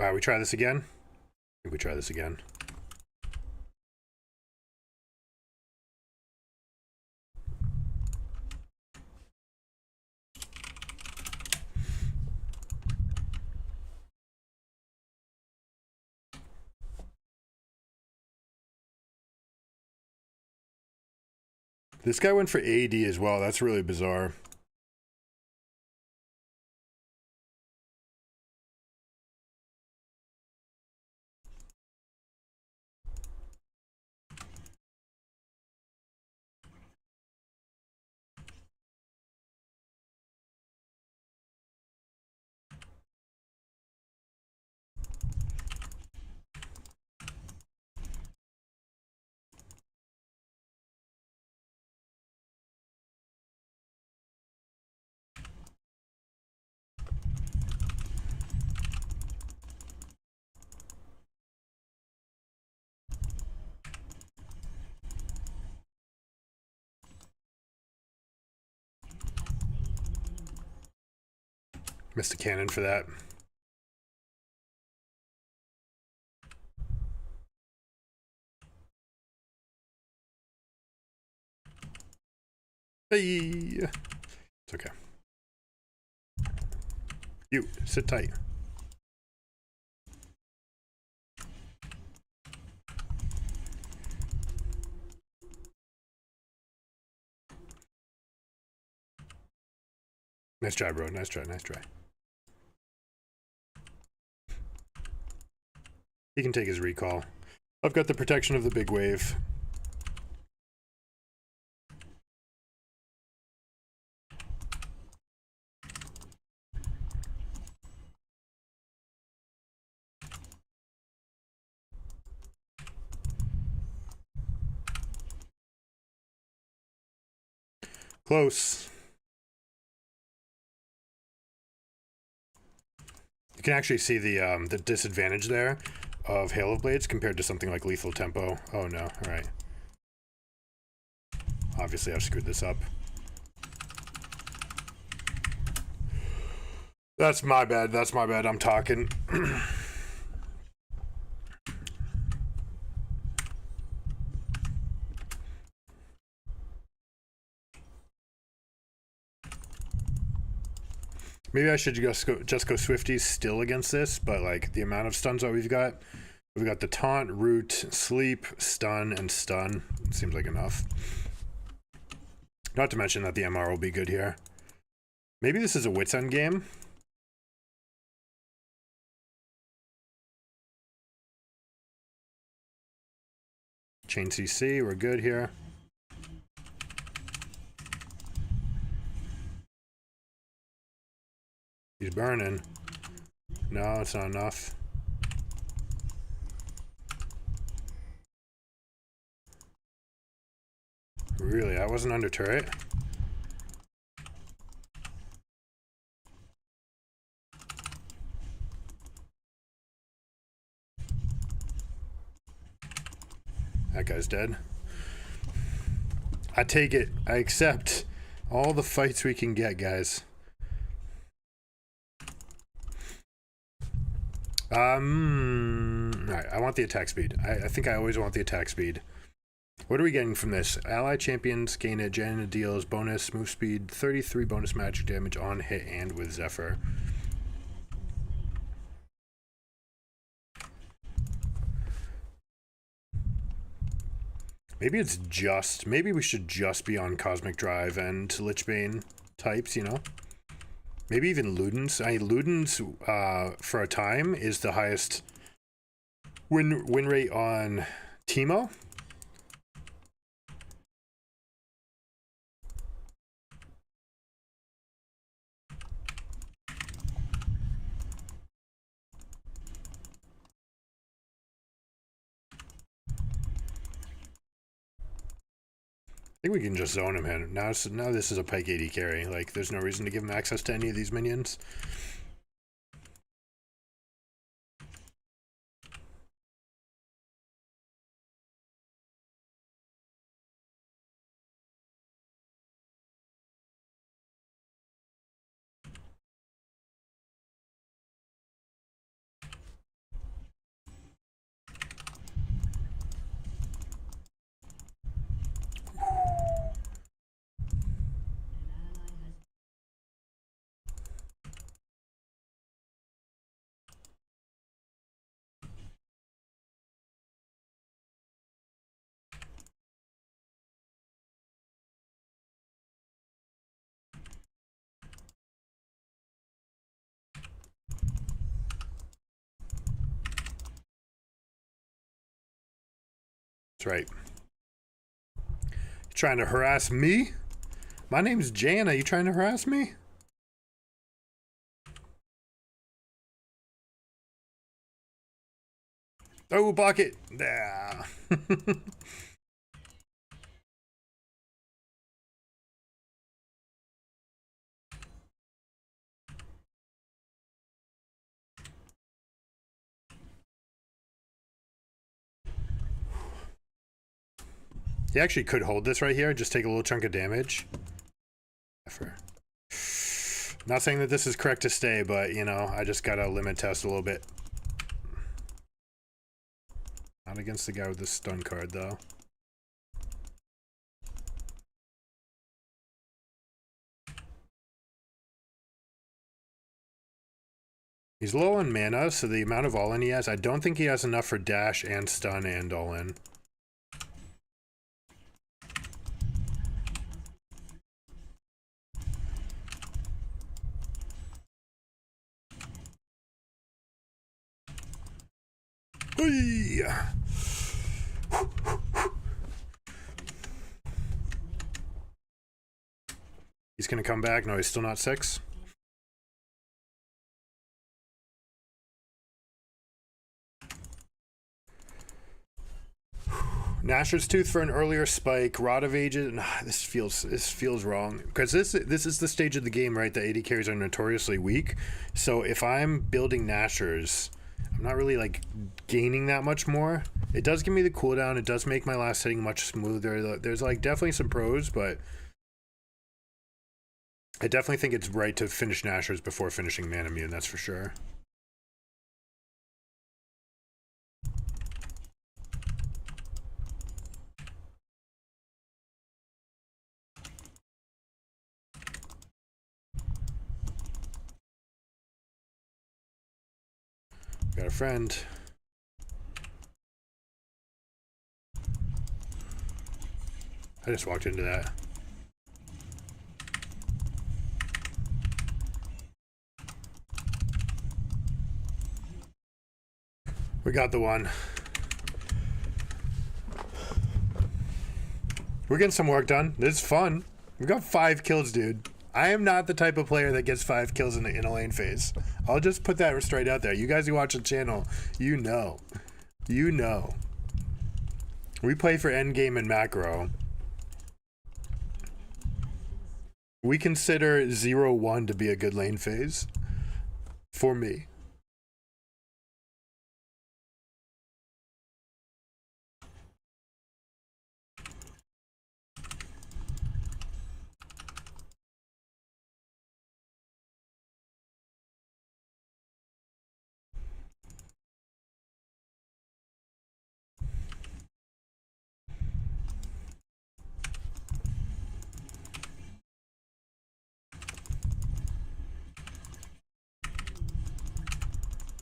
All right, we try this again. I think we try this again. This guy went for AD as well. That's really bizarre. Missed a cannon for that. Hey! It's okay. You, sit tight. Nice try, bro. Nice try, nice try. He can take his recall. I've got the protection of the big wave. Close. You can actually see the disadvantage there of Hail of Blades compared to something like Lethal Tempo. Oh no, alright. Obviously I've screwed this up. That's my bad, that's my bad, I'm talking. Maybe I should just go Swifties still against this, but like the amount of stuns that we've got the taunt, root, sleep, stun, and stun. It seems like enough. Not to mention that the MR will be good here. Maybe this is a Wits End game. Chain CC, we're good here. He's burning. No, it's not enough. Really, I wasn't under turret. That guy's dead. I take it. I accept all the fights we can get, guys. Alright, I want the attack speed. I think I always want the attack speed. What are we getting from this? Ally champions gain it. Janna deals bonus move speed, 33 bonus magic damage on hit and with Zephyr. Maybe it's just, maybe we should just be on Cosmic Drive and Lichbane types, you know? Maybe even Ludens. I mean, Ludens, for a time, is the highest win rate on Teemo. I think we can just zone him in. Now this is a Pike 80 carry. Like, there's no reason to give him access to any of these minions. That's right. You trying to harass me? My name's Janna. You trying to harass me? Oh, block it. Yeah. He actually could hold this right here, just take a little chunk of damage. Not saying that this is correct to stay, but, you know, I just gotta limit test a little bit. Not against the guy with the stun card, though. He's low on mana, so the amount of all-in he has, I don't think he has enough for dash and stun and all-in. He's gonna come back. No, he's still not 6. Nashor's Tooth for an earlier spike. Rod of Ages. Nah, this feels wrong, because this is the stage of the game, right? The AD carries are notoriously weak. So if I'm building Nashors, I'm not really like gaining that much more. It does give me the cooldown. It does make my last hitting much smoother. There's like definitely some pros, but I definitely think it's right to finish Nashors before finishing Manamune. That's for sure. Got a friend. I just walked into that. We got the one. We're getting some work done. This is fun. We got 5 kills, dude. I am not the type of player that gets 5 kills in a lane phase. I'll just put that straight out there. You guys who watch the channel, you know. You know. We play for endgame and macro. We consider 0-1 to be a good lane phase. For me.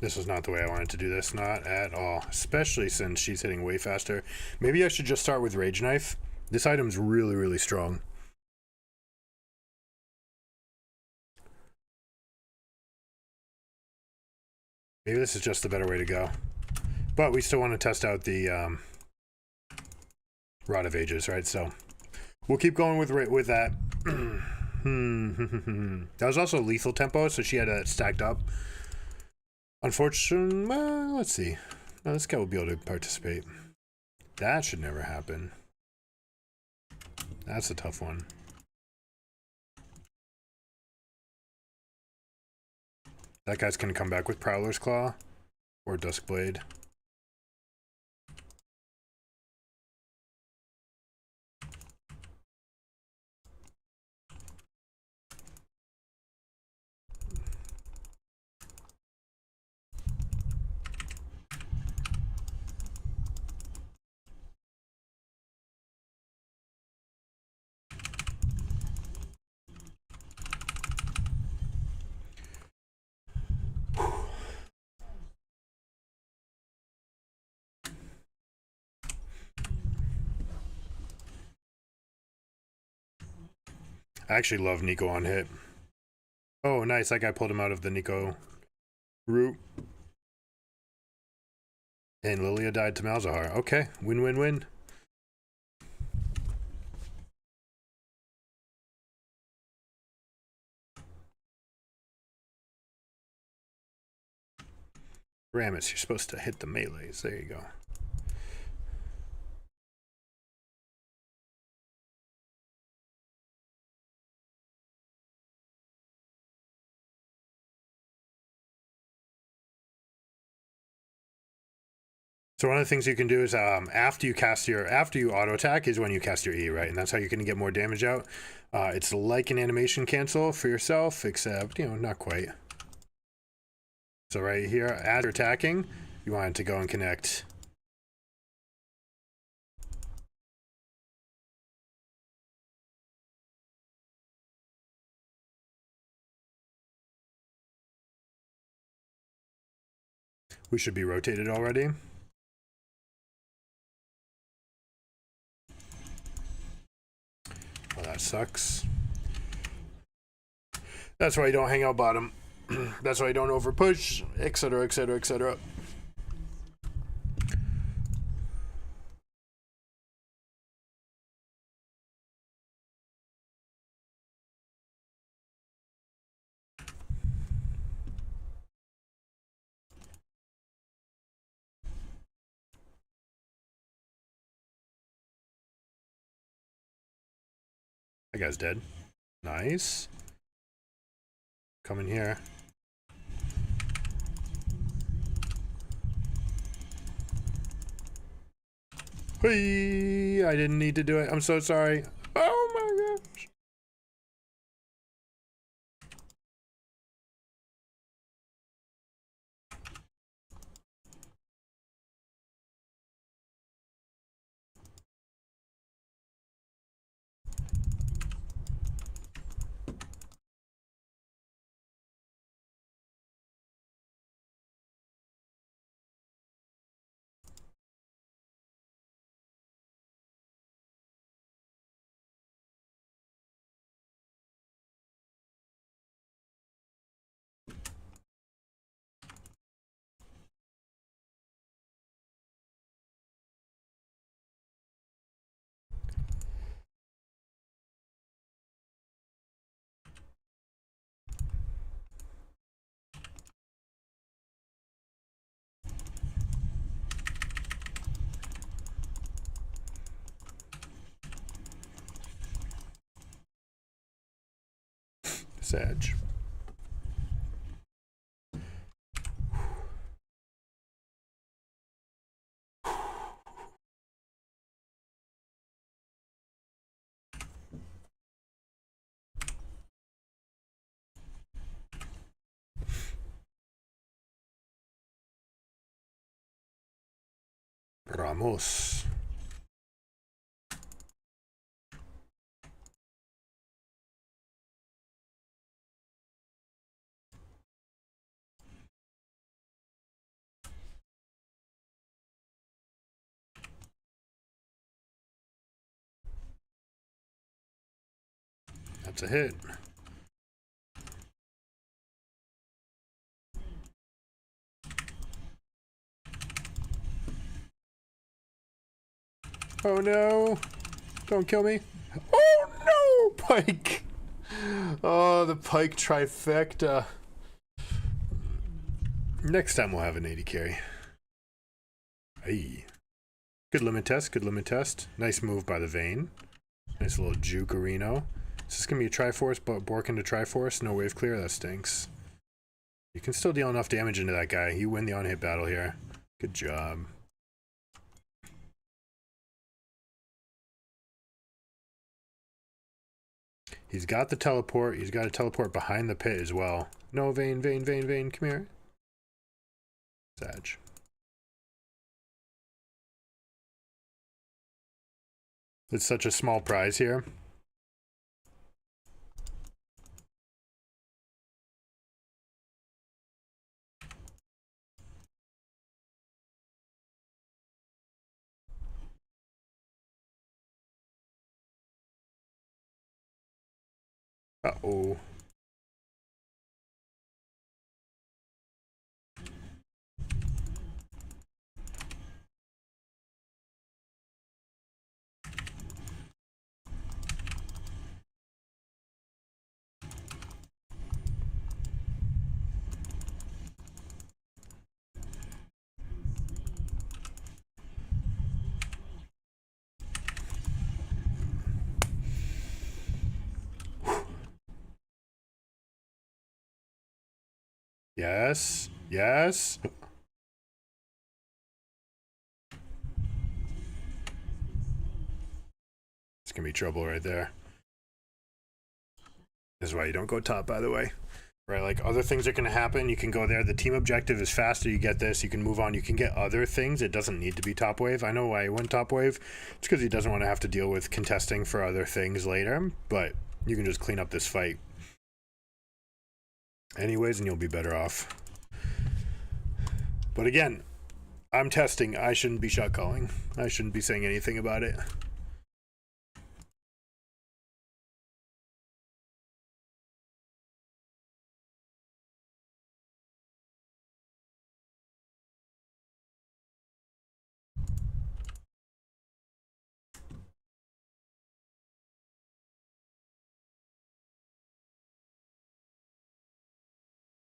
This was not the way I wanted to do this, not at all. Especially since she's hitting way faster. Maybe I should just start with Rage Knife. This item's really, really strong. Maybe this is just the better way to go. But we still want to test out the Rod of Ages, right? So we'll keep going with that. That was also lethal tempo, so she had it stacked up. Unfortunately, well, let's see. No, this guy will be able to participate. That should never happen. That's a tough one. That guy's gonna come back with Prowler's Claw or Duskblade. I actually love Nico on hit. Oh, nice. That guy pulled him out of the Nico route. And Lilia died to Malzahar. Okay, win-win-win. Ramus, you're supposed to hit the melees. There you go. So one of the things you can do is after you auto attack is when you cast your E, right? And that's how you're going to get more damage out. It's like an animation cancel for yourself, except, you know, not quite. So right here, as you're attacking, you want it to go and connect. We should be rotated already. Well, that sucks. That's why you don't hang out bottom. That's why you don't over push, etc., etc., etc. That guy's dead. Nice. Come in here. Hey, I didn't need to do it. I'm so sorry. Oh my gosh. Sag. Ramos. That's a hit. Oh no! Don't kill me. Oh no! Pike! Oh, the Pike trifecta. Next time we'll have an 80 carry. Hey. Good limit test, good limit test. Nice move by the Vayne. Nice little jukerino. Is this gonna be a Triforce, but Bork into Triforce? No wave clear? That stinks. You can still deal enough damage into that guy. You win the on-hit battle here. Good job. He's got the teleport. He's got a teleport behind the pit as well. No, Vayne, Vayne, Vayne, Vayne. Come here. Sag. It's such a small prize here. Uh-oh. Yes. Yes. It's gonna be trouble right there. This is why you don't go top, by the way. Right, like other things are gonna happen. You can go there. The team objective is faster. You get this. You can move on. You can get other things. It doesn't need to be top wave. I know why he went top wave. It's because he doesn't want to have to deal with contesting for other things later. But you can just clean up this fight anyways, and you'll be better off. But again, I'm testing. I shouldn't be shot calling. I shouldn't be saying anything about it.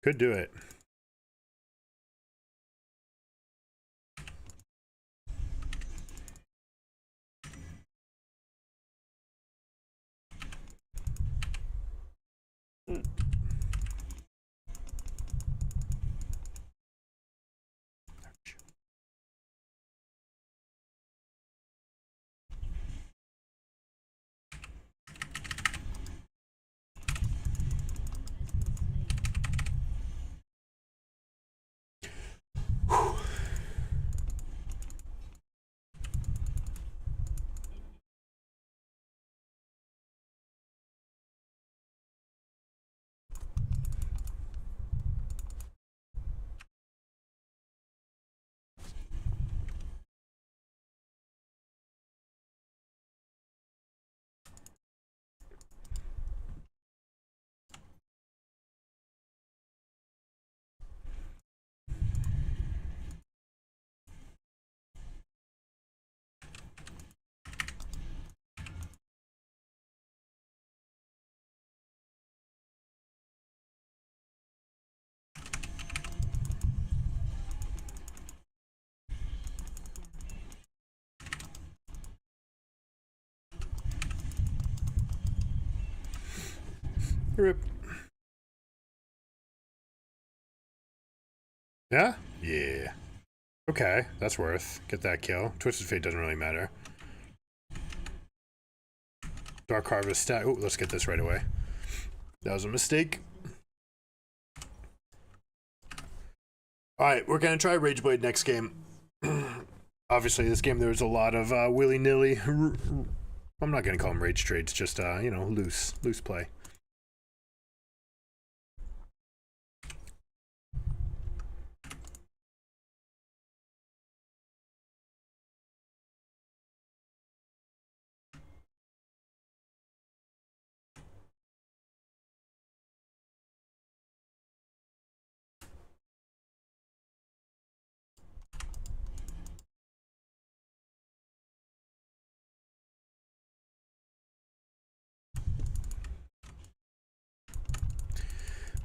Could do it. Rip. Yeah? Yeah. Okay, that's worth. Get that kill. Twisted Fate doesn't really matter. Dark Harvest stat. Oh, let's get this right away. That was a mistake. Alright, we're gonna try Rageblade next game. Obviously, this game there was a lot of willy-nilly. I'm not gonna call them rage trades, just you know, loose play.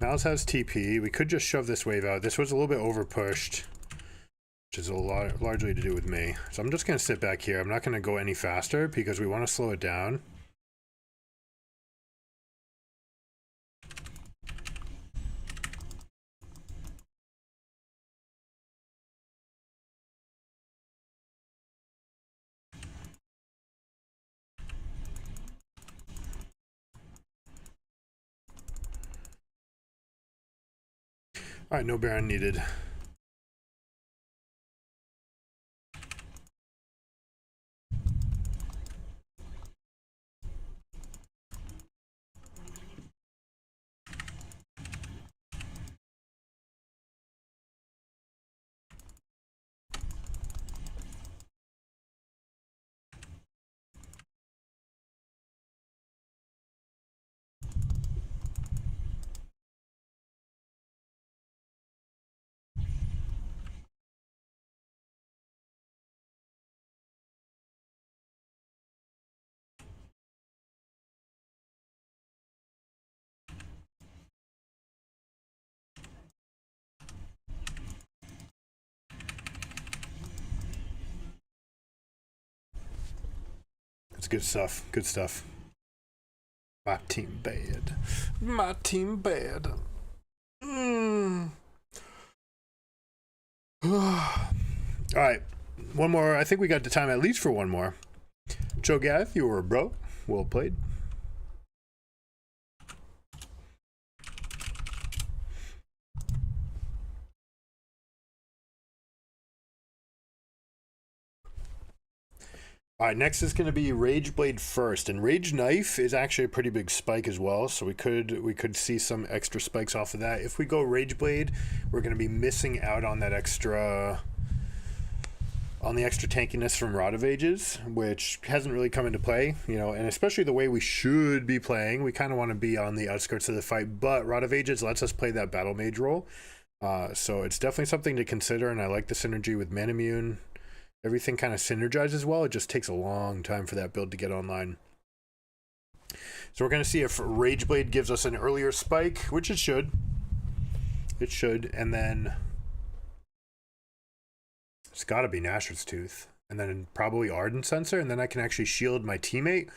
Mouse has TP. We could just shove this wave out. This was a little bit over pushed, which is a lot largely to do with me. So I'm just gonna sit back here. I'm not gonna go any faster because we want to slow it down. All right, no Baron needed. It's good stuff. Good stuff. My team bad. My team bad. All right, one more. I think we got the time at least for one more. Joe Gath, you were a bro. Well played. All right, next is going to be Rage Blade first, and Rage Knife is actually a pretty big spike as well, so we could see some extra spikes off of that. If we go Rage Blade, we're going to be missing out on that extra, on the extra tankiness from Rod of Ages, which hasn't really come into play, you know, and especially the way we should be playing. We kind of want to be on the outskirts of the fight, but Rod of Ages lets us play that Battle Mage role, so it's definitely something to consider, and I like the synergy with Manamune. Everything kind of synergizes well. It just takes a long time for that build to get online. So we're going to see if Rage Blade gives us an earlier spike, which it should. It should. And then it's got to be Nashor's Tooth. And then probably Ardent Sensor. And then I can actually shield my teammate.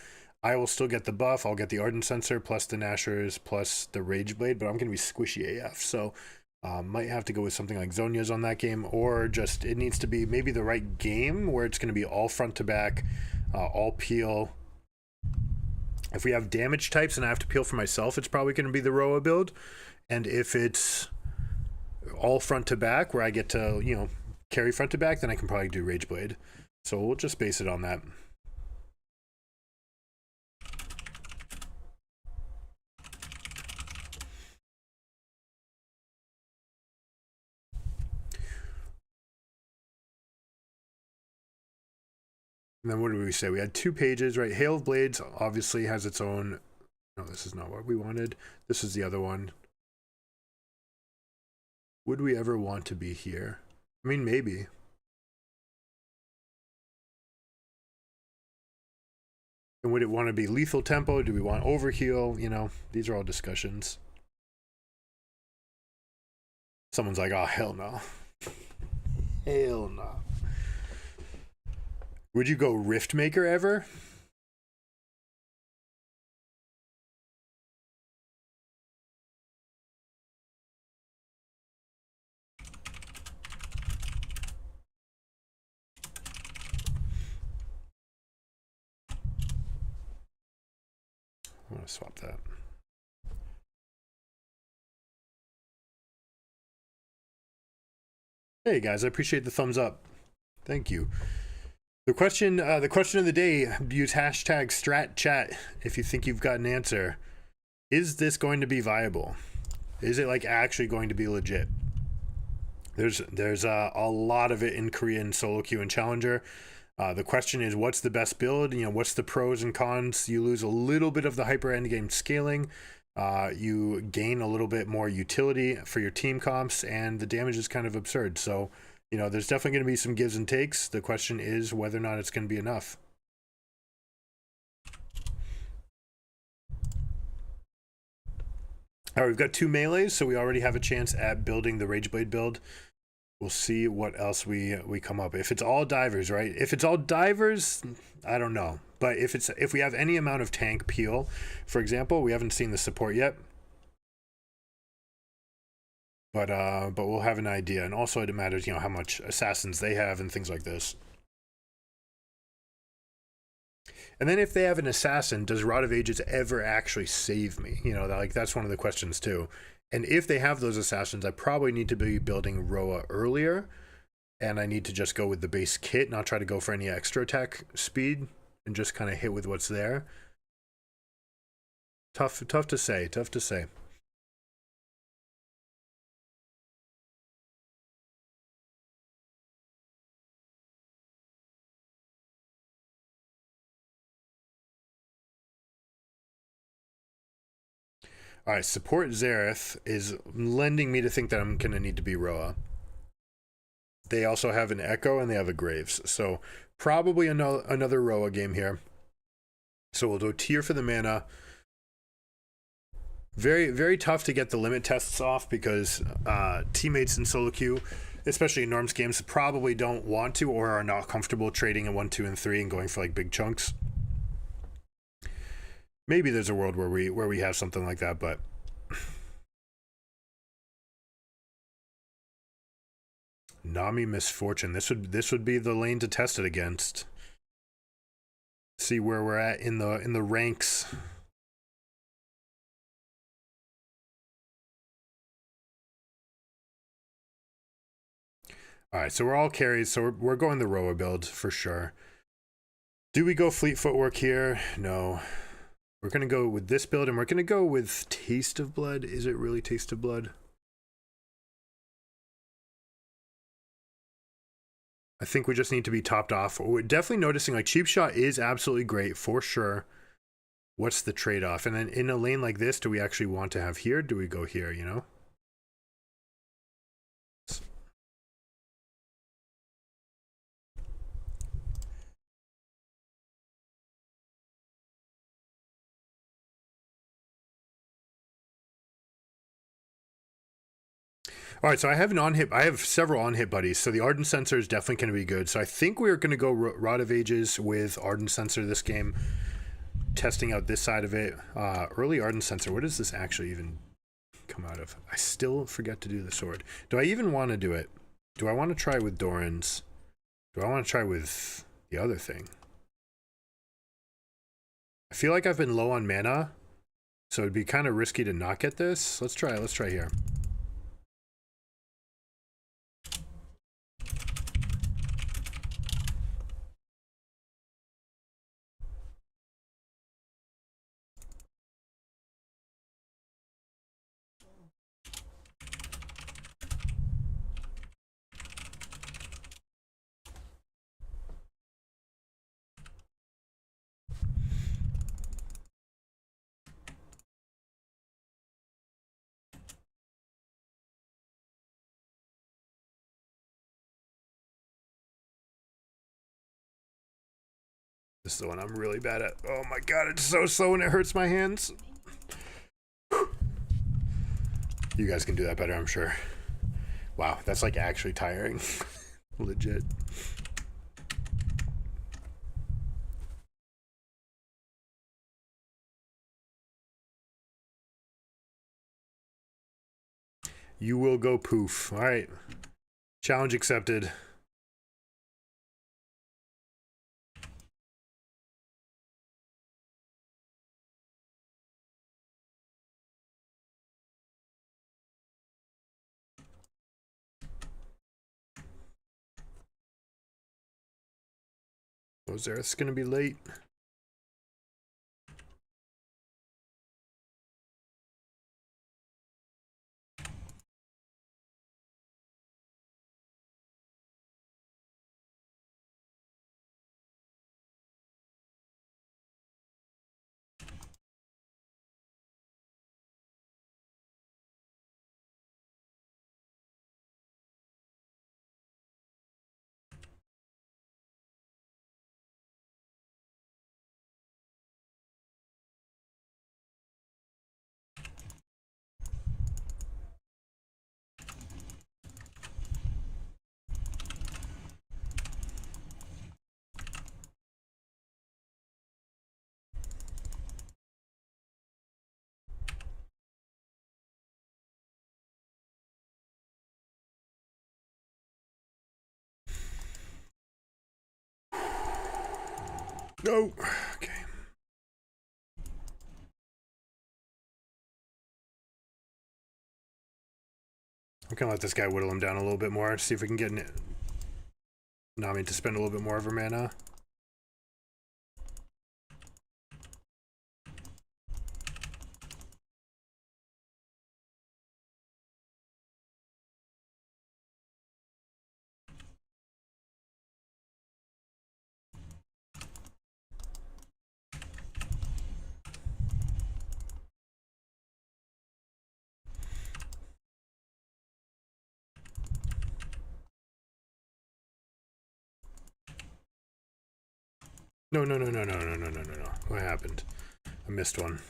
I will still get the buff. I'll get the Ardent Sensor plus the Nashor's plus the Rage Blade. But I'm going to be squishy AF. So might have to go with something like Zonia's on that game, or just it needs to be maybe the right game where it's going to be all front to back, all peel. If we have damage types and I have to peel for myself, it's probably going to be the Roa build. And if it's all front to back where I get to, you know, carry front to back, then I can probably do Rage Blade. So we'll just base it on that. And then what did we say? We had 2 pages, right? Hail of Blades obviously has its own... No, this is not what we wanted. This is the other one. Would we ever want to be here? I mean, maybe. And would it want to be lethal tempo? Do we want overheal? You know, these are all discussions. Someone's like, oh, hell no. Hell no. Would you go Rift Maker ever? I'm going to swap that. Hey guys, I appreciate the thumbs up. Thank you. The question of the day, use hashtag StratChat if you think you've got an answer. Is this going to be viable? Is it like actually going to be legit? There's a lot of it in Korean solo queue and challenger. The question is, what's the best build? You know, what's the pros and cons? You lose a little bit of the hyper endgame scaling. You gain a little bit more utility for your team comps, and the damage is kind of absurd. So, you know, there's definitely going to be some gives and takes. The question is whether or not it's going to be enough. All right, we've got 2 melees, so we already have a chance at building the Rageblade build. We'll see what else we come up. If it's all divers, right? If it's all divers, I don't know. But if we have any amount of tank peel, for example, we haven't seen the support yet. But we'll have an idea, and also it matters, you know, how much assassins they have and things like this. And then if they have an assassin, does Rod of Ages ever actually save me? You know, like that's one of the questions too. And if they have those assassins, I probably need to be building Roa earlier, and I need to just go with the base kit, not try to go for any extra attack speed, and just kind of hit with what's there. Tough to say. Tough to say. All right, support Zareth is lending me to think that I'm going to need to be Roa. They also have an Echo and they have a Graves. So probably another Roa game here. So we'll do tier for the mana. Very, very tough to get the limit tests off because teammates in solo queue, especially in norms games, probably don't want to or are not comfortable trading in 1, 2, and 3 and going for like big chunks. Maybe there's a world where we have something like that, but Nami Misfortune. This would be the lane to test it against. See where we're at in the ranks. All right, so we're all carries, so we're going the rower build for sure. Do we go fleet footwork here? No. We're going to go with this build, and we're going to go with Taste of Blood. Is it really Taste of Blood? I think we just need to be topped off. We're definitely noticing, like, Cheap Shot is absolutely great, for sure. What's the trade-off? And then in a lane like this, do we actually want to have here? Do we go here, you know? All right, so I have an on-hit. I have several on-hit buddies, so the Ardent Sensor is definitely going to be good. So I think we're going to go Rod of Ages with Ardent Sensor this game, testing out this side of it. Early Ardent Sensor, what does this actually even come out of? I still forget to do the sword. Do I even want to do it? Do I want to try with Doran's? Do I want to try with the other thing? I feel like I've been low on mana, so it'd be kind of risky to not get this. Let's try here. This is the one I'm really bad at. Oh my god, it's so slow and it hurts my hands. You guys can do that better, I'm sure. Wow, that's like actually tiring. Legit. You will go poof. All right. Challenge accepted. Ozareth's gonna be late. No. Okay. I'm gonna let this guy whittle him down a little bit more, see if we can get Nami to spend a little bit more of her mana. No. What happened? I missed one.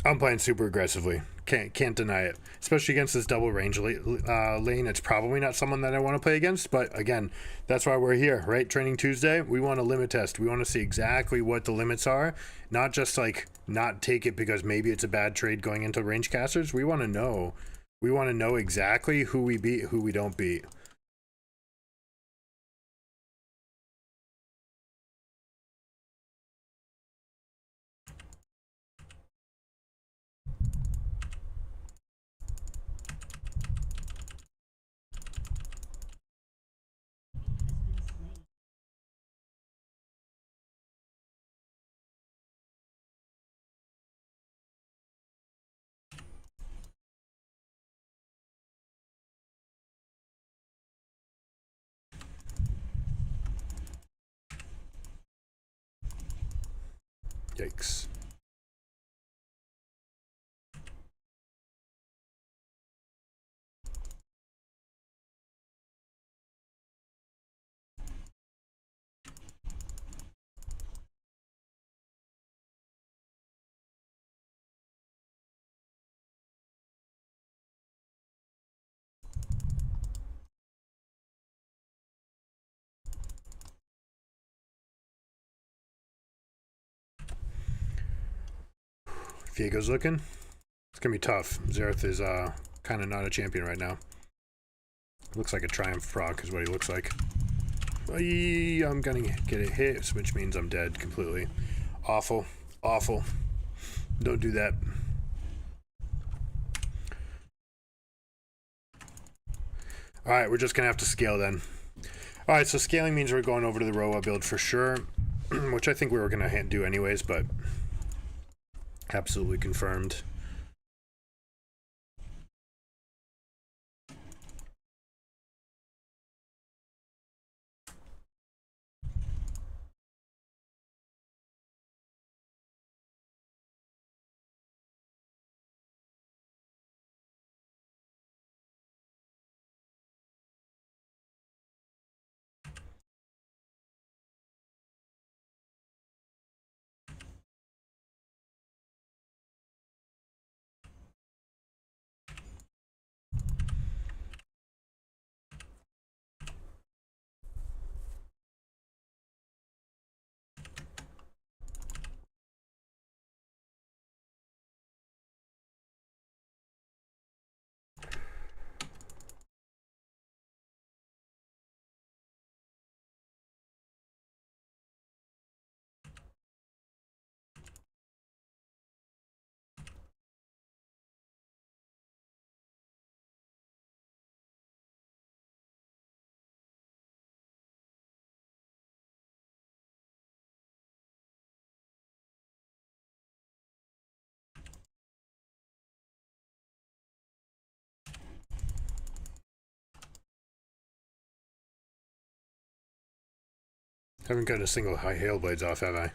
I'm playing super aggressively. Can't deny it. Especially against this double range lane. It's probably not someone that I want to play against, but again, that's why we're here, right? Training Tuesday. We want to limit test. We want to see exactly what the limits are, not just like not take it because maybe it's a bad trade going into range casters. We want to know. We want to know exactly who we beat, who we don't beat. Yikes. Viego's looking. It's gonna be tough. Xerath is kind of not a champion right now. Looks like a Triumph proc is what he looks like. I'm gonna get a hit, which means I'm dead completely. Awful. Awful. Don't do that. Alright, we're just gonna have to scale then. Alright, so scaling means we're going over to the Roa build for sure, which I think we were gonna do anyways, but absolutely confirmed. Haven't got a single high hail blades off, have I?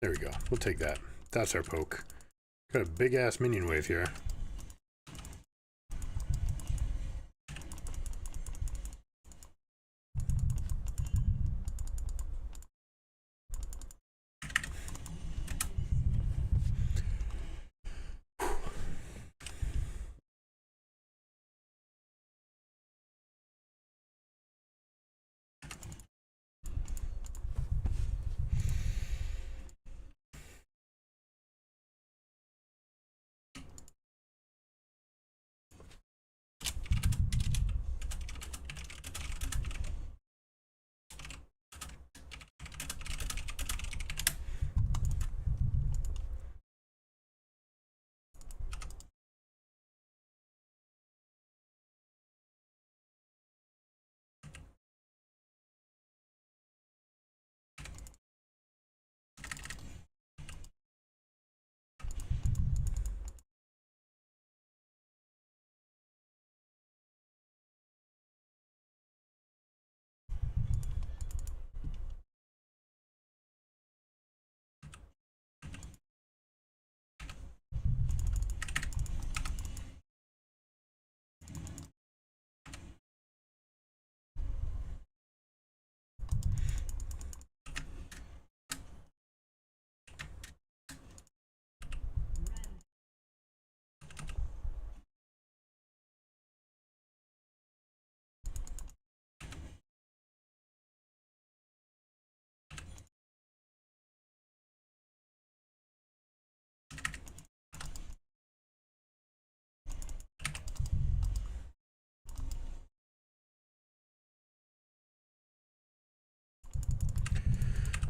There we go. We'll take that. That's our poke. Got a big ass minion wave here.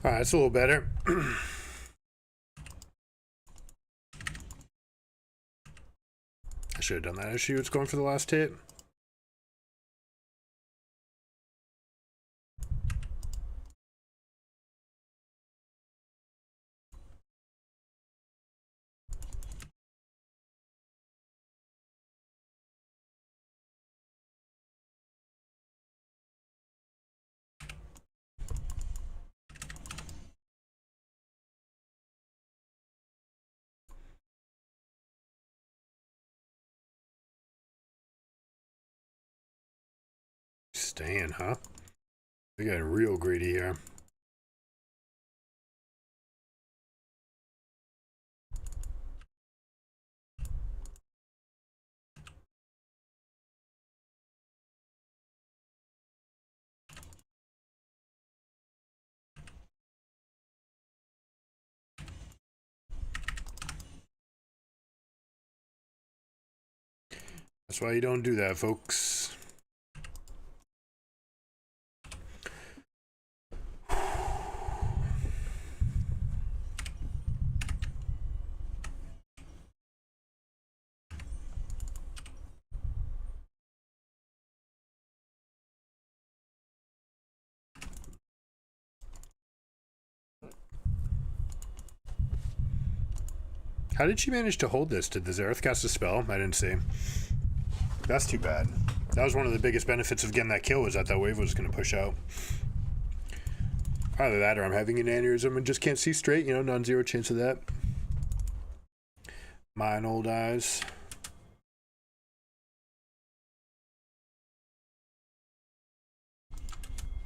Alright, that's a little better. I should have done that as she was going for the last hit. Staying, huh? We got real greedy here. That's why you don't do that, folks. How did she manage to hold this? Did the Xerath cast a spell? I didn't see. That's too bad. That was one of the biggest benefits of getting that kill, was that that wave was going to push out. Either that or I'm having an aneurysm and just can't see straight. You know, non-zero chance of that. Mine old eyes.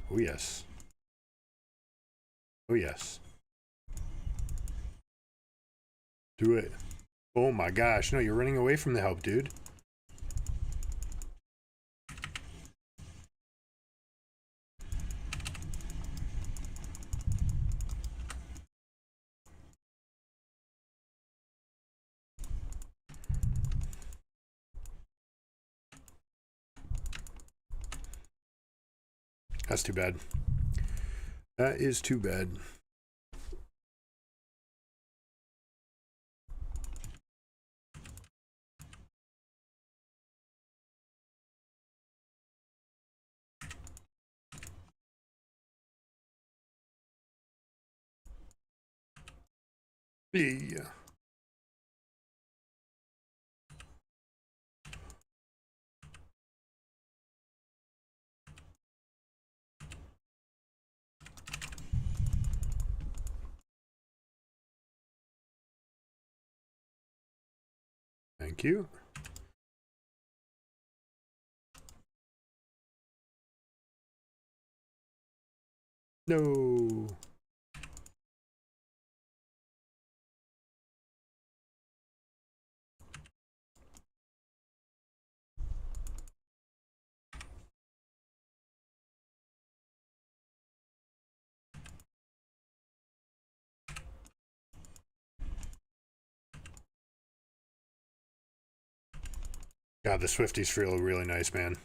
Oh, yes. Oh, yes. Do it. Oh my gosh. No, you're running away from the help, dude. That's too bad. That is too bad. Yeah. Thank you. No. God, the Swifties feel really nice, man.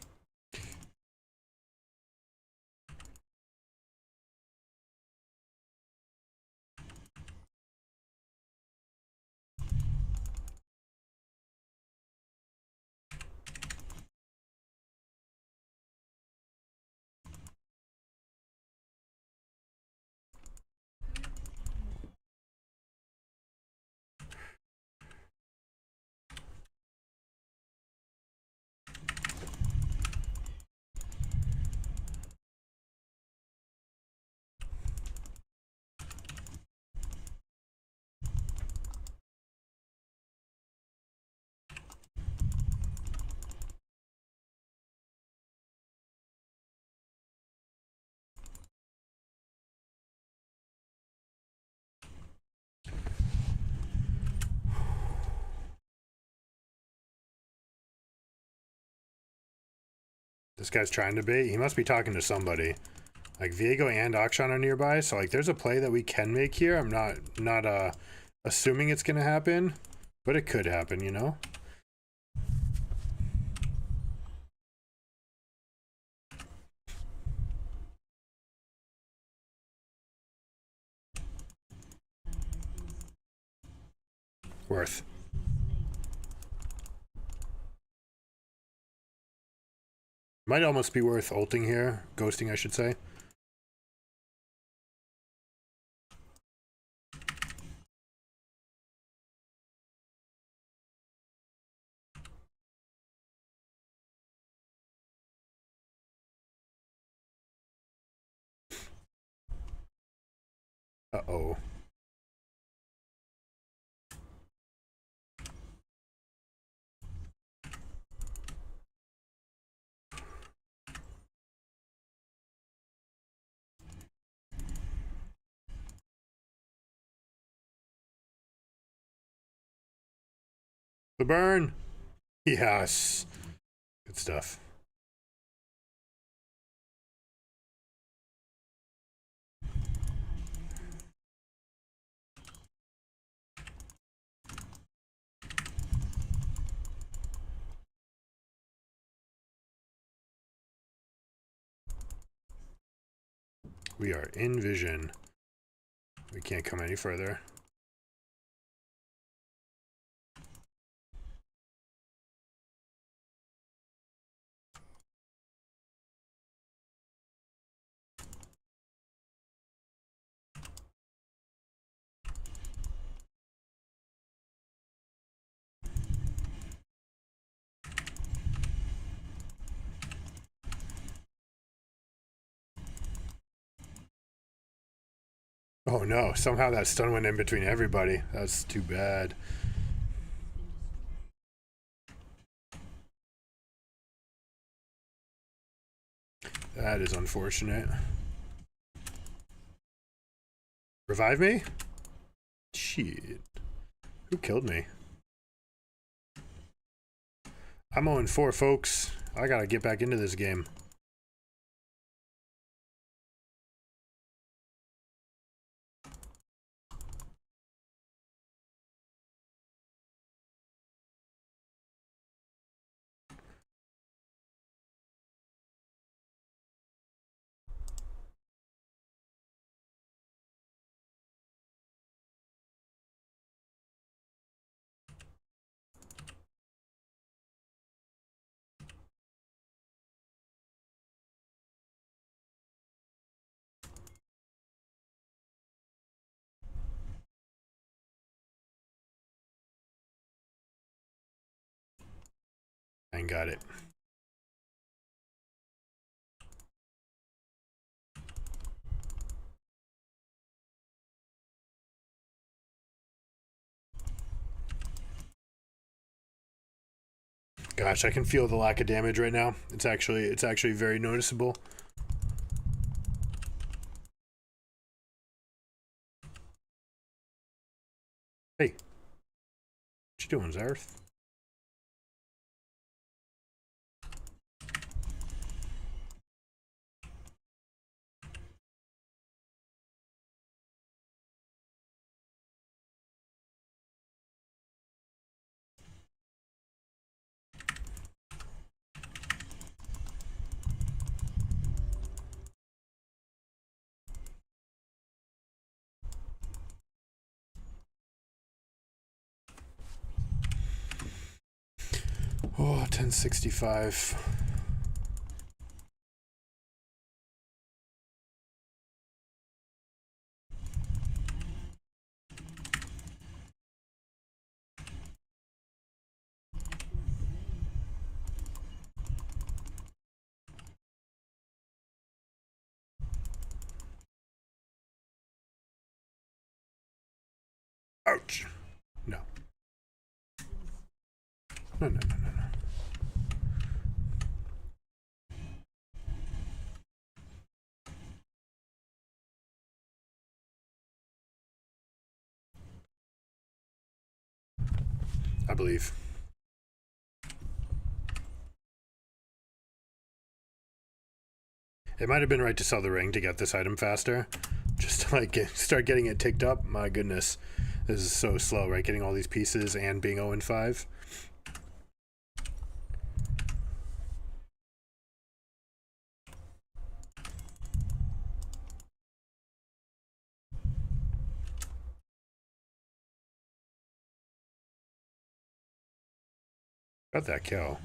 This guy's trying to bait. He must be talking to somebody. Like Viego and Akshan are nearby, so like there's a play that we can make here. I'm not assuming it's gonna happen, but it could happen, you know? Worth. Might almost be worth ulting here. Ghosting, I should say. Uh-oh. The burn! Yes! Good stuff. We are in vision. We can't come any further. Oh no, somehow that stun went in between everybody. That's too bad. That is unfortunate. Revive me? Shit. Who killed me? I'm 0-4, folks. I gotta get back into this game. I got it. Gosh, I can feel the lack of damage right now. It's actually very noticeable. Hey. What you doing, Zareth? Oh, 1065. Ouch. No. No, no, no, no, no. I believe. It might have been right to sell the ring to get this item faster. Just to like start getting it ticked up. My goodness. This is so slow, right? Getting all these pieces and being 0-5. Got that kill.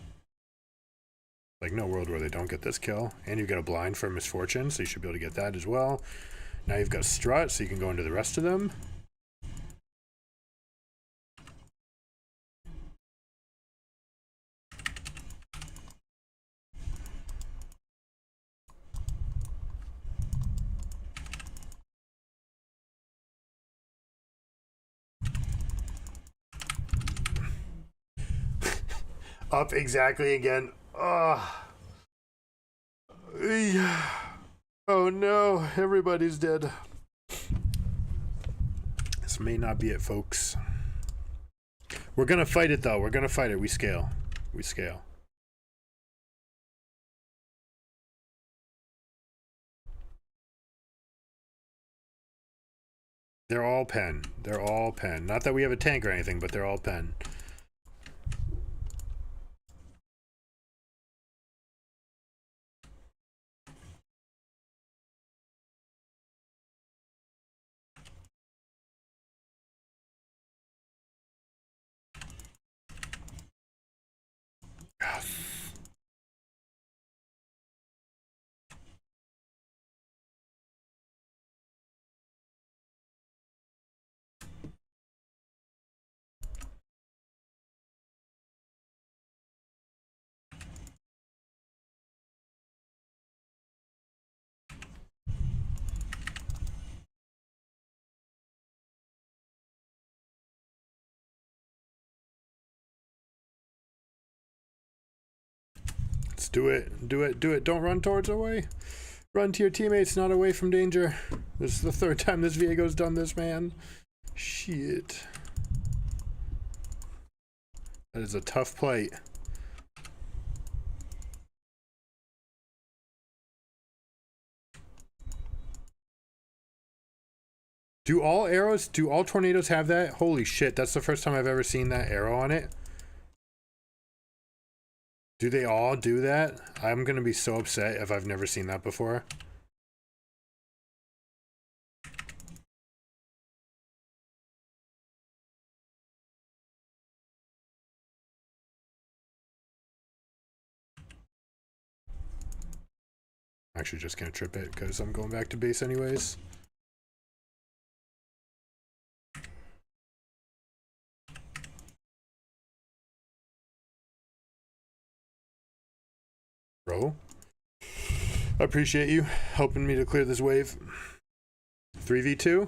Like, no world where they don't get this kill. And you've got a blind for misfortune, so you should be able to get that as well. Now you've got strut, so you can go into the rest of them. Up exactly again. Oh. Oh no, everybody's dead. This may not be it, folks. We're gonna fight it though. We're gonna fight it. We scale. We scale. They're all pen. They're all pen. Not that we have a tank or anything, but they're all pen. Let's do it. Do it. Do it. Don't run towards away. Run to your teammates, not away from danger. This is the third time this Viego's done this, man. Shit. That is a tough plight. Do all arrows, do all tornadoes have that? Holy shit, that's the first time I've ever seen that arrow on it. Do they all do that? I'm gonna be so upset if I've never seen that before. Actually just gonna trip it because I'm going back to base anyways. Bro, I appreciate you helping me to clear this wave. 3v2.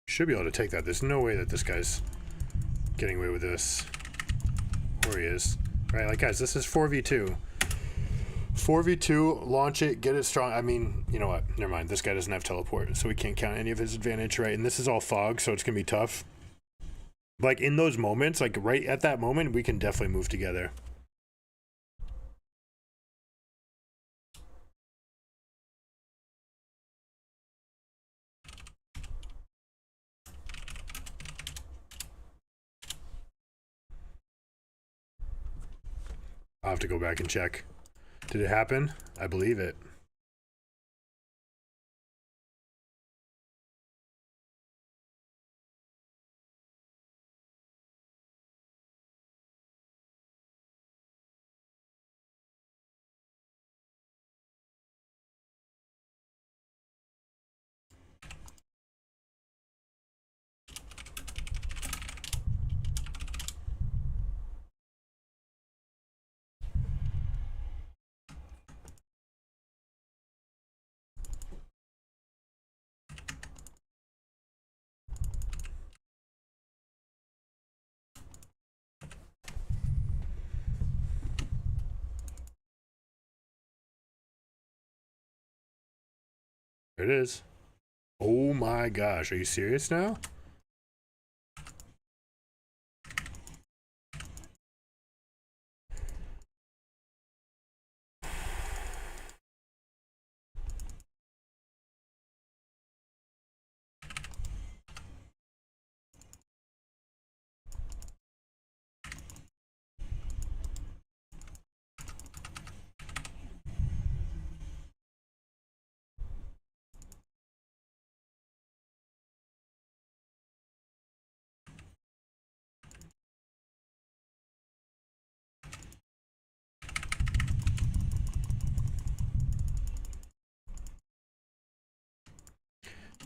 Should be able to take that. There's no way that this guy's getting away with this. Or he is. Right, like guys, this is 4v2. 4v2, launch it, get it strong. I mean, you know what? Never mind. This guy doesn't have teleport, so we can't count any of his advantage, right? And this is all fog, so it's gonna be tough. Like in those moments, like right at that moment, we can definitely move together. I'll have to go back and check. Did it happen? I believe it. There it is. Oh my gosh, are you serious now?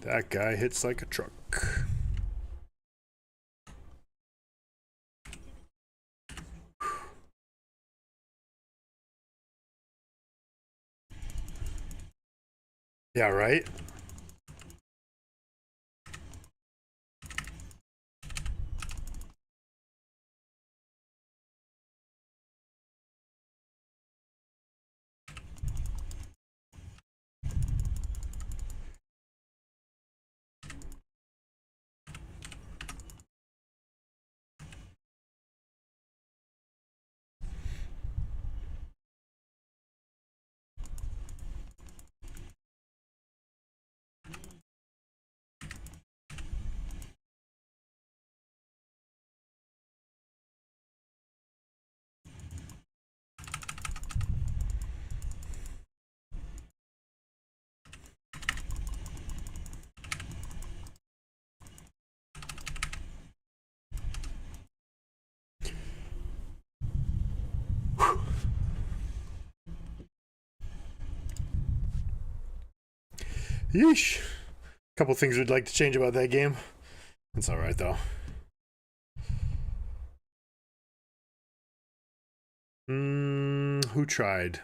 That guy hits like a truck. Yeah, right? Yeesh. Couple things we'd like to change about that game. It's alright though. Who tried?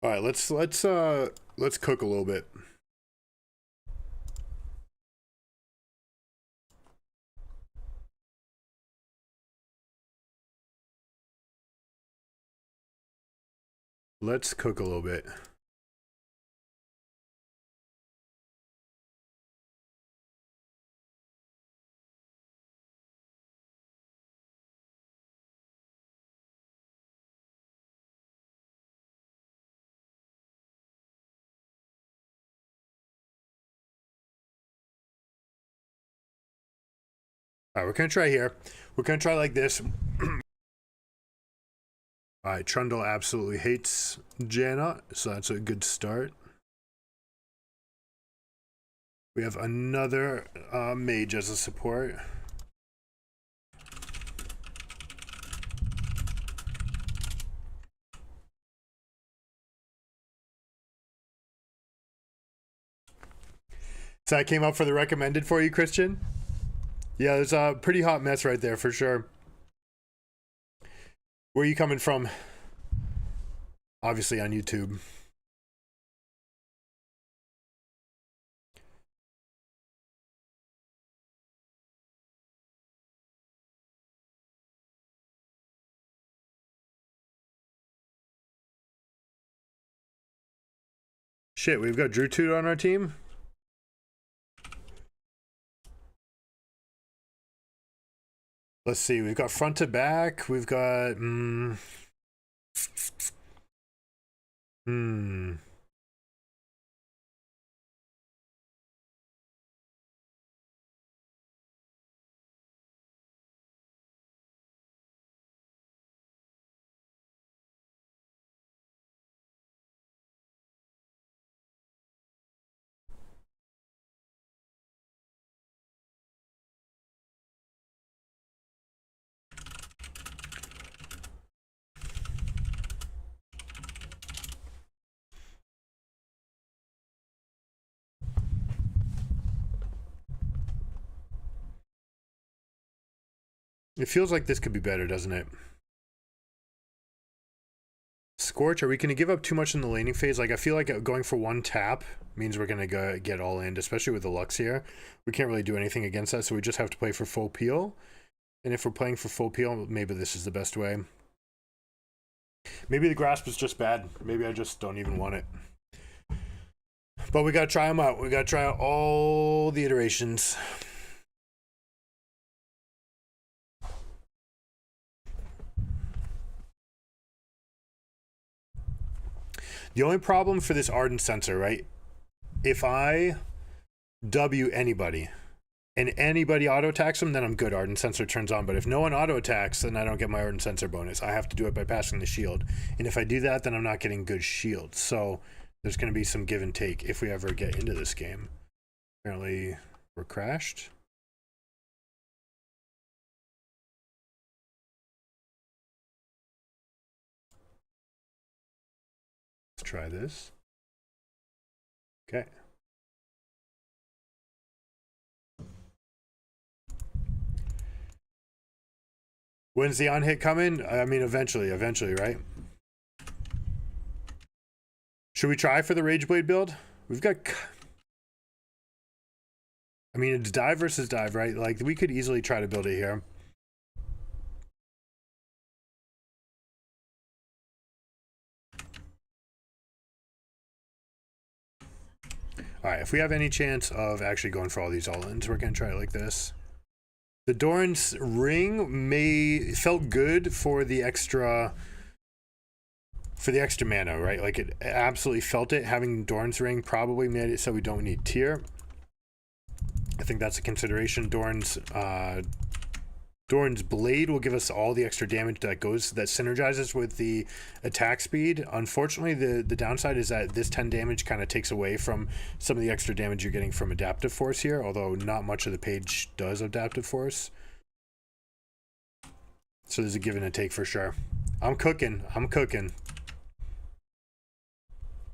All right, let's cook a little bit. Let's cook a little bit. All right, we're gonna try here. We're gonna try like this. All right, Trundle absolutely hates Janna, so that's a good start. We have another mage as a support. So I came up for the recommended for you, Christian. Yeah, there's a pretty hot mess right there for sure. Where are you coming from? Obviously on YouTube. Shit, we've got Drew Toot on our team. Let's see, we've got front to back. We've got it feels like this could be better, doesn't it? Scorch, are we going to give up too much in the laning phase? Like, I feel like going for one tap means we're going to get all in, especially with the Lux here. We can't really do anything against that, so we just have to play for full peel. And if we're playing for full peel, maybe this is the best way. Maybe the grasp is just bad. Maybe I just don't even want it. But we got to try them out. We got to try out all the iterations. The only problem for this Ardent Sensor, right? If I W anybody and anybody auto attacks them, then I'm good. Ardent Sensor turns on. But if no one auto attacks, then I don't get my Ardent Sensor bonus. I have to do it by passing the shield. And if I do that, then I'm not getting good shield. So there's going to be some give and take if we ever get into this game. Apparently, we're crashed. Let's try this. Okay. When's the on hit coming? I mean, eventually, right? Should we try for the Rageblade build? We've got... I mean, it's dive versus dive, right? Like, we could easily try to build it here. Alright, if we have any chance of actually going for all these all-ins, we're going to try it like this. The Doran's ring felt good for the extra mana, right? Like, it absolutely felt it. Having Doran's ring probably made it so we don't need tier. I think that's a consideration. Doran's blade will give us all the extra damage that synergizes with the attack speed. Unfortunately, the downside is that this 10 damage kind of takes away from some of the extra damage you're getting from adaptive force here, although not much of the page does adaptive force. So there's a give and a take for sure. I'm cooking.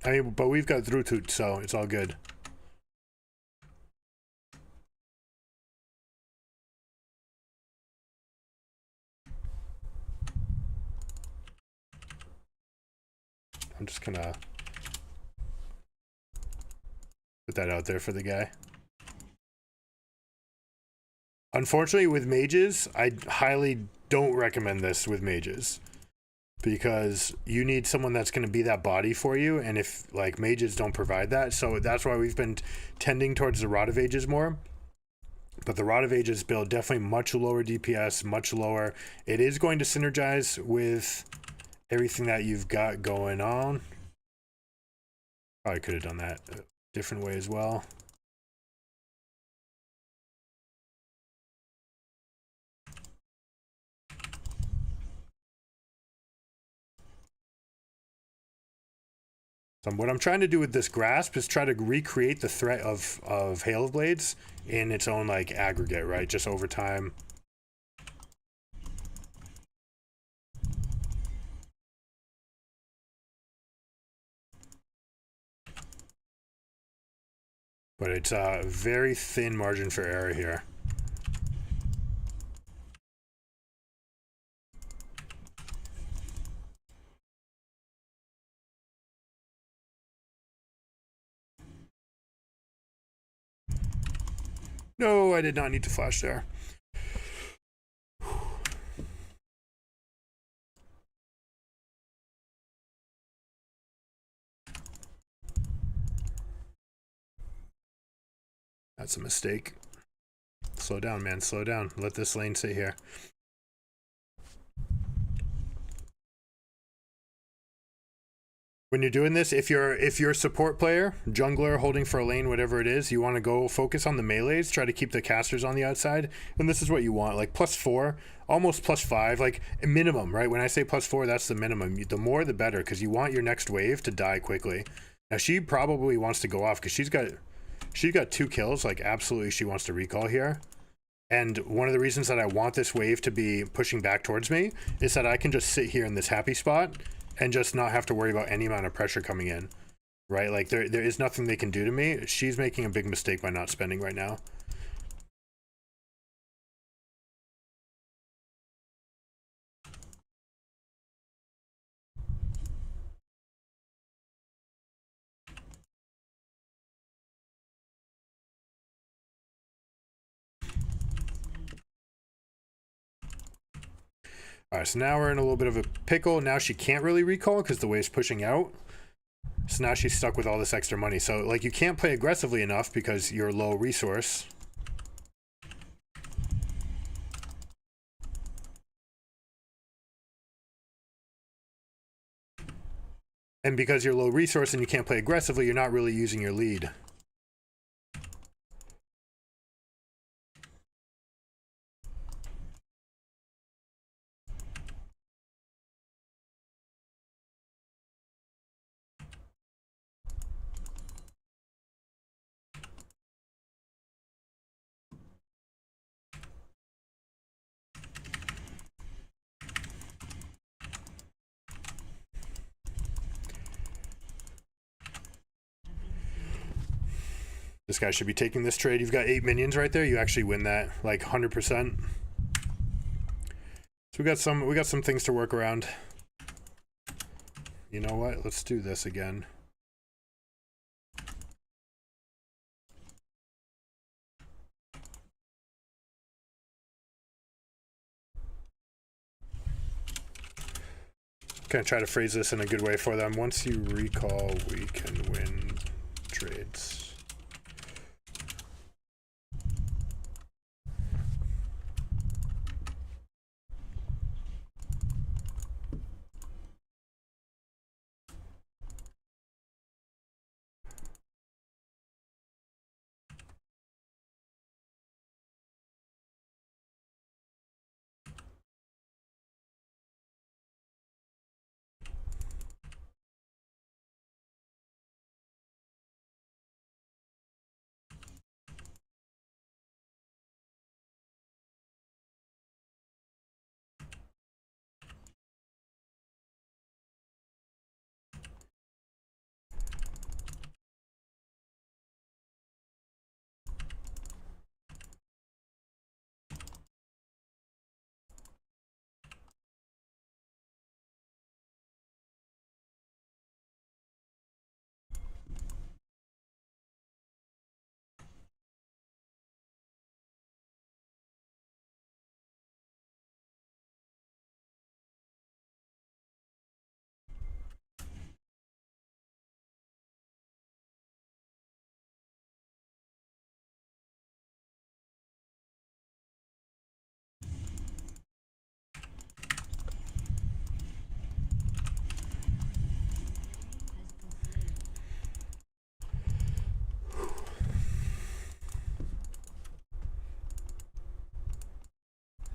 I mean, but we've got Drutut, so it's all good. I'm just gonna put that out there for the guy. Unfortunately, with mages, I highly don't recommend this with mages, because you need someone that's going to be that body for you, and if, like, mages don't provide that, so that's why we've been tending towards the Rod of Ages more. But the Rod of Ages build definitely much lower DPS, much lower. It is going to synergize with everything that you've got going on. Probably could have done that a different way as well. So what I'm trying to do with this grasp is try to recreate the threat of Hail of Blades in its own, like, aggregate, right? Just over time. But it's a very thin margin for error here. No, I did not need to flash there. That's a mistake. Slow down, man. Slow down. Let this lane sit here. When you're doing this, if you're a support player, jungler, holding for a lane, whatever it is, you want to go focus on the melees, try to keep the casters on the outside, and this is what you want, like +4, almost +5, like a minimum, right? When I say +4, that's the minimum. The more the better, because you want your next wave to die quickly. Now she probably wants to go off because she's got 2 kills, like absolutely she wants to recall here. And one of the reasons that I want this wave to be pushing back towards me is that I can just sit here in this happy spot and just not have to worry about any amount of pressure coming in, right? Like there is nothing they can do to me. She's making a big mistake by not spending right now. All right, so now we're in a little bit of a pickle. Now she can't really recall because the wave's pushing out. So now she's stuck with all this extra money. So like you can't play aggressively enough because you're low resource. And because you're low resource and you can't play aggressively, you're not really using your lead. This guy should be taking this trade. You've got 8 minions right there. You actually win that like 100%. So we got some things to work around. You know what? Let's do this again. Gonna try to phrase this in a good way for them. Once you recall, we can win trades.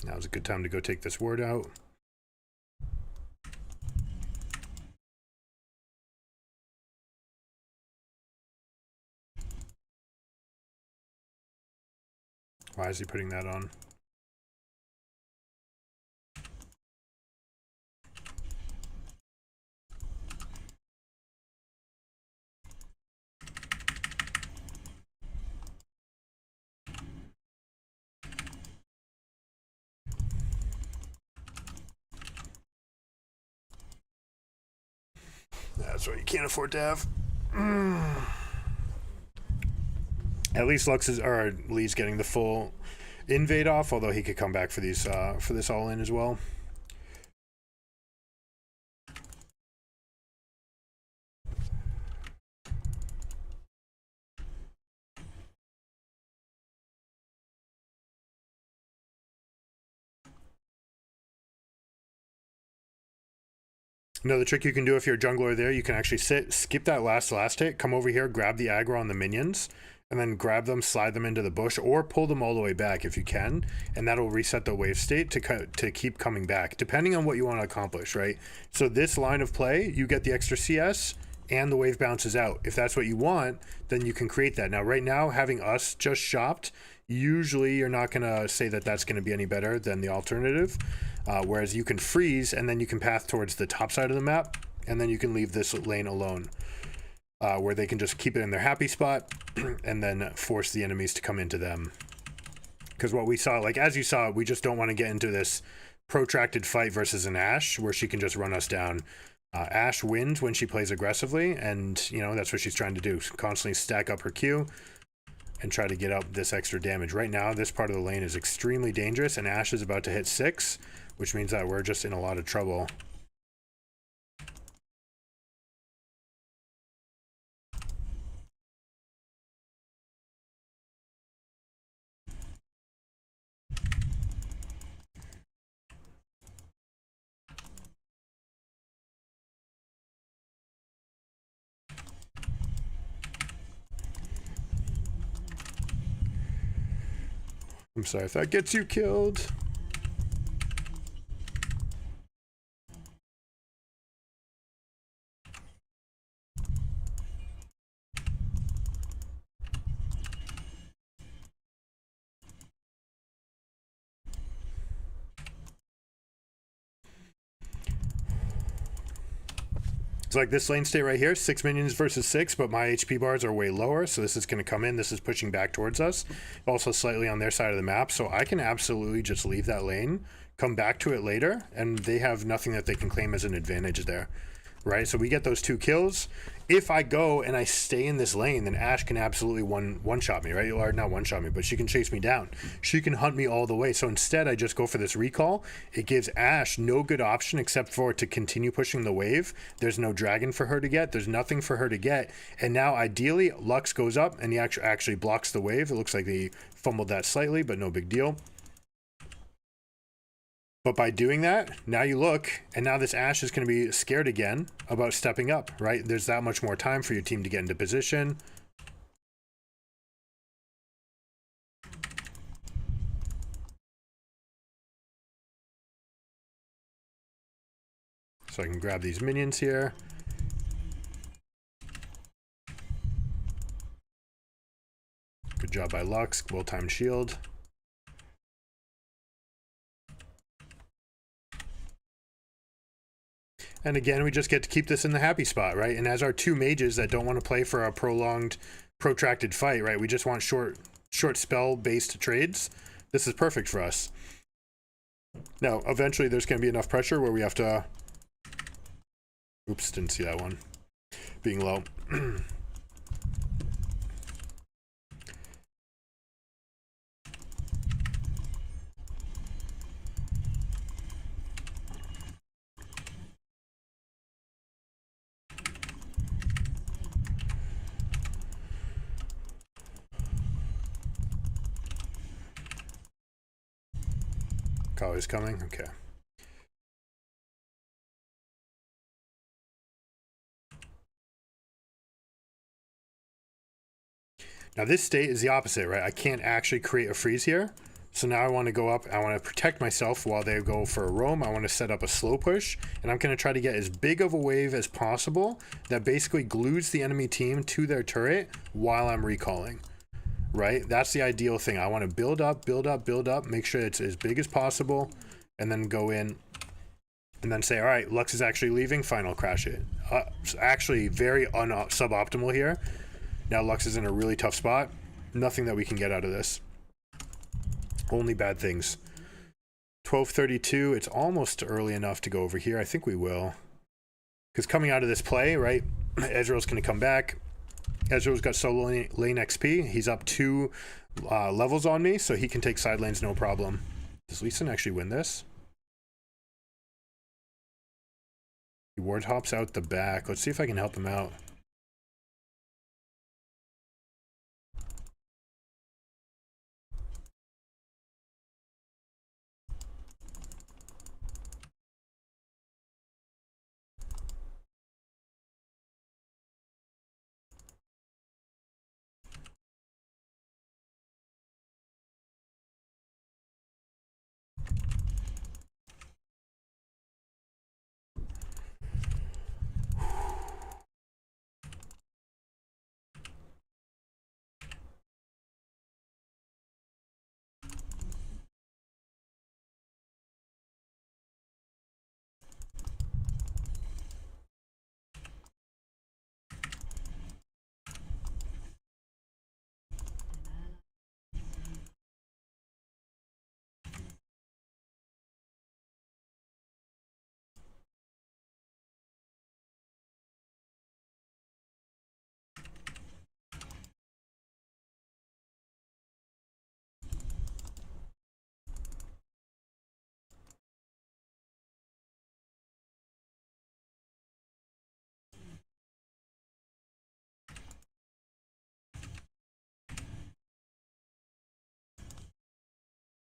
Now's a good time to go take this ward out. Why is he putting that on? That's what you can't afford to have. At least Lux is, or Lee's getting the full invade off, although he could come back for these for this all in as well. Another trick you can do if you're a jungler there, you can actually skip that last hit, come over here, grab the aggro on the minions, and then grab them, slide them into the bush, or pull them all the way back if you can, and that'll reset the wave state to keep coming back, depending on what you want to accomplish, right? So this line of play, you get the extra CS, and the wave bounces out. If that's what you want, then you can create that. Now, right now, having us just shopped, usually you're not going to say that that's going to be any better than the alternative. Whereas you can freeze and then you can path towards the top side of the map, and then you can leave this lane alone, where they can just keep it in their happy spot and then force the enemies to come into them. Because what we saw, like as you saw, we just don't want to get into this protracted fight versus an Ashe where she can just run us down. Ashe wins when she plays aggressively, and you know that's what she's trying to do, constantly stack up her Q and try to get up this extra damage. Right now, this part of the lane is extremely dangerous, and Ashe is about to hit 6, which means that we're just in a lot of trouble. I'm sorry if that gets you killed. It's like this lane state right here, 6 minions versus 6, but my HP bars are way lower, so this is going to come in. This is pushing back towards us, also slightly on their side of the map, so I can absolutely just leave that lane, come back to it later, and they have nothing that they can claim as an advantage there, right? So we get those 2 kills. If I go and I stay in this lane, then Ashe can absolutely one-shot me, right? Or not one-shot me, but she can chase me down. She can hunt me all the way. So instead, I just go for this recall. It gives Ashe no good option except for to continue pushing the wave. There's no dragon for her to get. There's nothing for her to get. And now, ideally, Lux goes up, and he actually blocks the wave. It looks like he fumbled that slightly, but no big deal. But by doing that, now you look, and now this Ashe is going to be scared again about stepping up, right? There's that much more time for your team to get into position. So I can grab these minions here. Good job by Lux, well-timed shield. And again, we just get to keep this in the happy spot, right? And as our 2 mages that don't want to play for a prolonged, protracted fight, right? We just want short spell-based trades. This is perfect for us. Now, eventually there's going to be enough pressure where we have to... Oops, didn't see that one. Being low. Call is coming. Okay. Now this state is the opposite, right? I can't actually create a freeze here. So now I want to go up. I want to protect myself while they go for a roam. I want to set up a slow push, and I'm going to try to get as big of a wave as possible that basically glues the enemy team to their turret while I'm recalling. Right? That's the ideal thing. I want to build up, make sure it's as big as possible, and then go in and then say, all right, Lux is actually leaving, fine, I'll crash it. Actually very suboptimal here. Now Lux is in a really tough spot. Nothing that we can get out of this. Only bad things. 12:32, it's almost early enough to go over here. I think we will. Because coming out of this play, right, Ezreal's going to come back. Ezreal's got solo lane XP. He's up 2 levels on me, so he can take side lanes no problem. Does Lee Sin actually win this? He ward hops out the back. Let's see if I can help him out.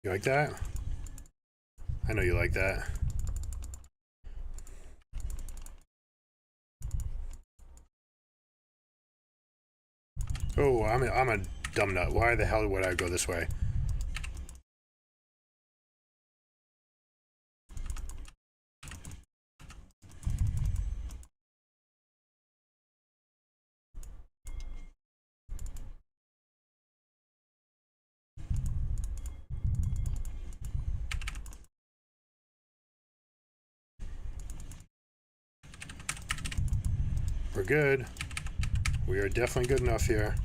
You like that? I know you like that. Oh, I'm a dumb nut. Why the hell would I go this way? We're good. We are definitely good enough here.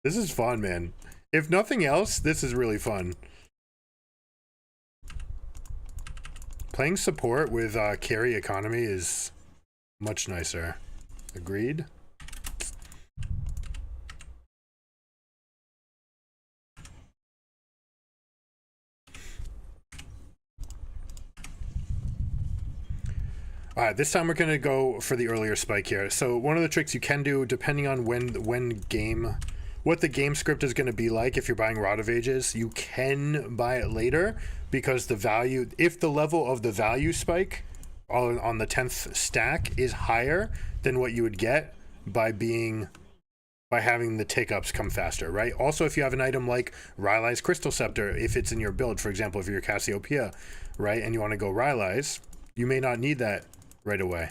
This is fun, man. If nothing else, this is really fun. Playing support with carry economy is much nicer. Agreed? All right, this time we're going to go for the earlier spike here. So one of the tricks you can do, depending on what the game script is going to be like, if you're buying Rod of Ages, you can buy it later because the value, if the level of the value spike on the 10th stack is higher than what you would get by having the take-ups come faster, right? Also, if you have an item like Rylai's Crystal Scepter, if it's in your build, for example, if you're Cassiopeia, right, and you want to go Rylai's, you may not need that right away.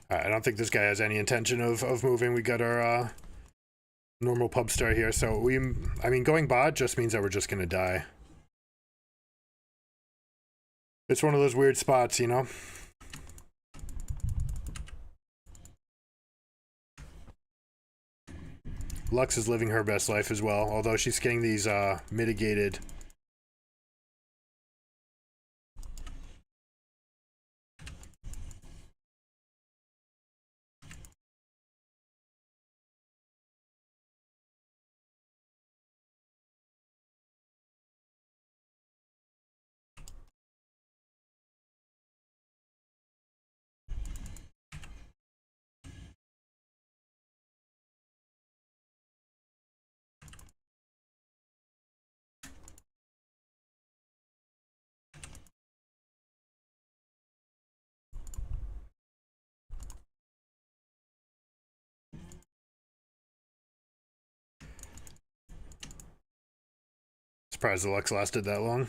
I don't think this guy has any intention of moving. We got our normal pub star here, so I mean, going bot just means that we're just gonna die. It's one of those weird spots, you know? Lux is living her best life as well, although she's getting these mitigated Surprised the Lux lasted that long.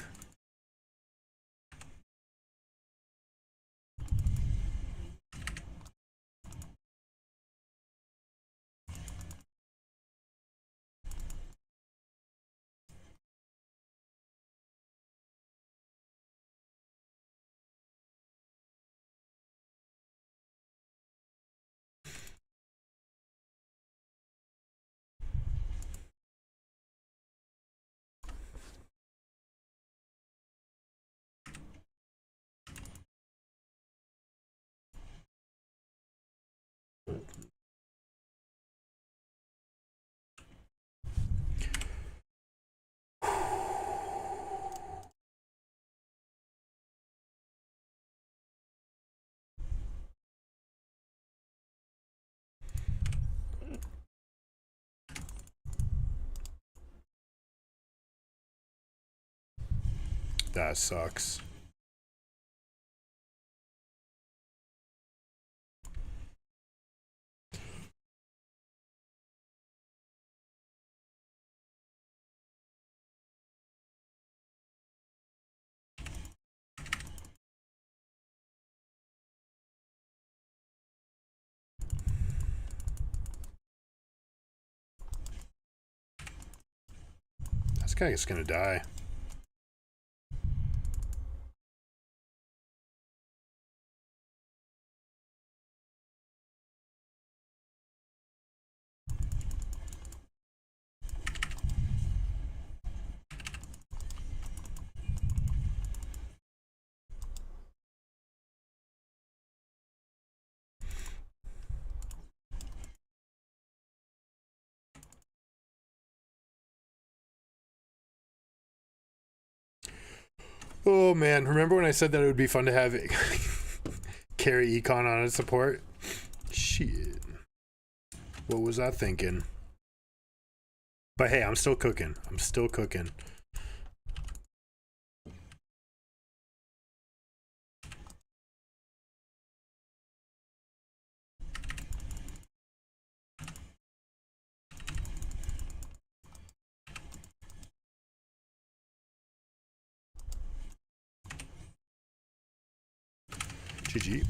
That sucks. This guy is gonna die. Oh man, remember when I said that it would be fun to have carry econ on a support? Shit. What was I thinking? But hey, I'm still cooking. I'm still cooking. GG.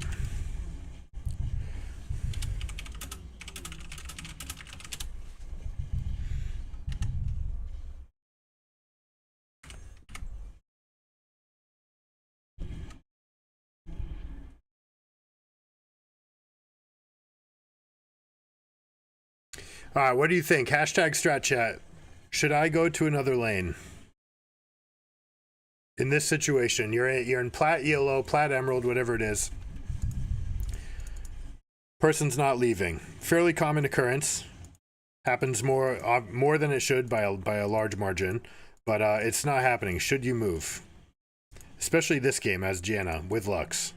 All right, what do you think? Hashtag strat chat. Should I go to another lane? In this situation, you're in plat yellow, plat emerald, whatever it is. Person's not leaving. Fairly common occurrence. Happens more than it should by a large margin, but it's not happening. Should you move? Especially this game as Janna with Lux.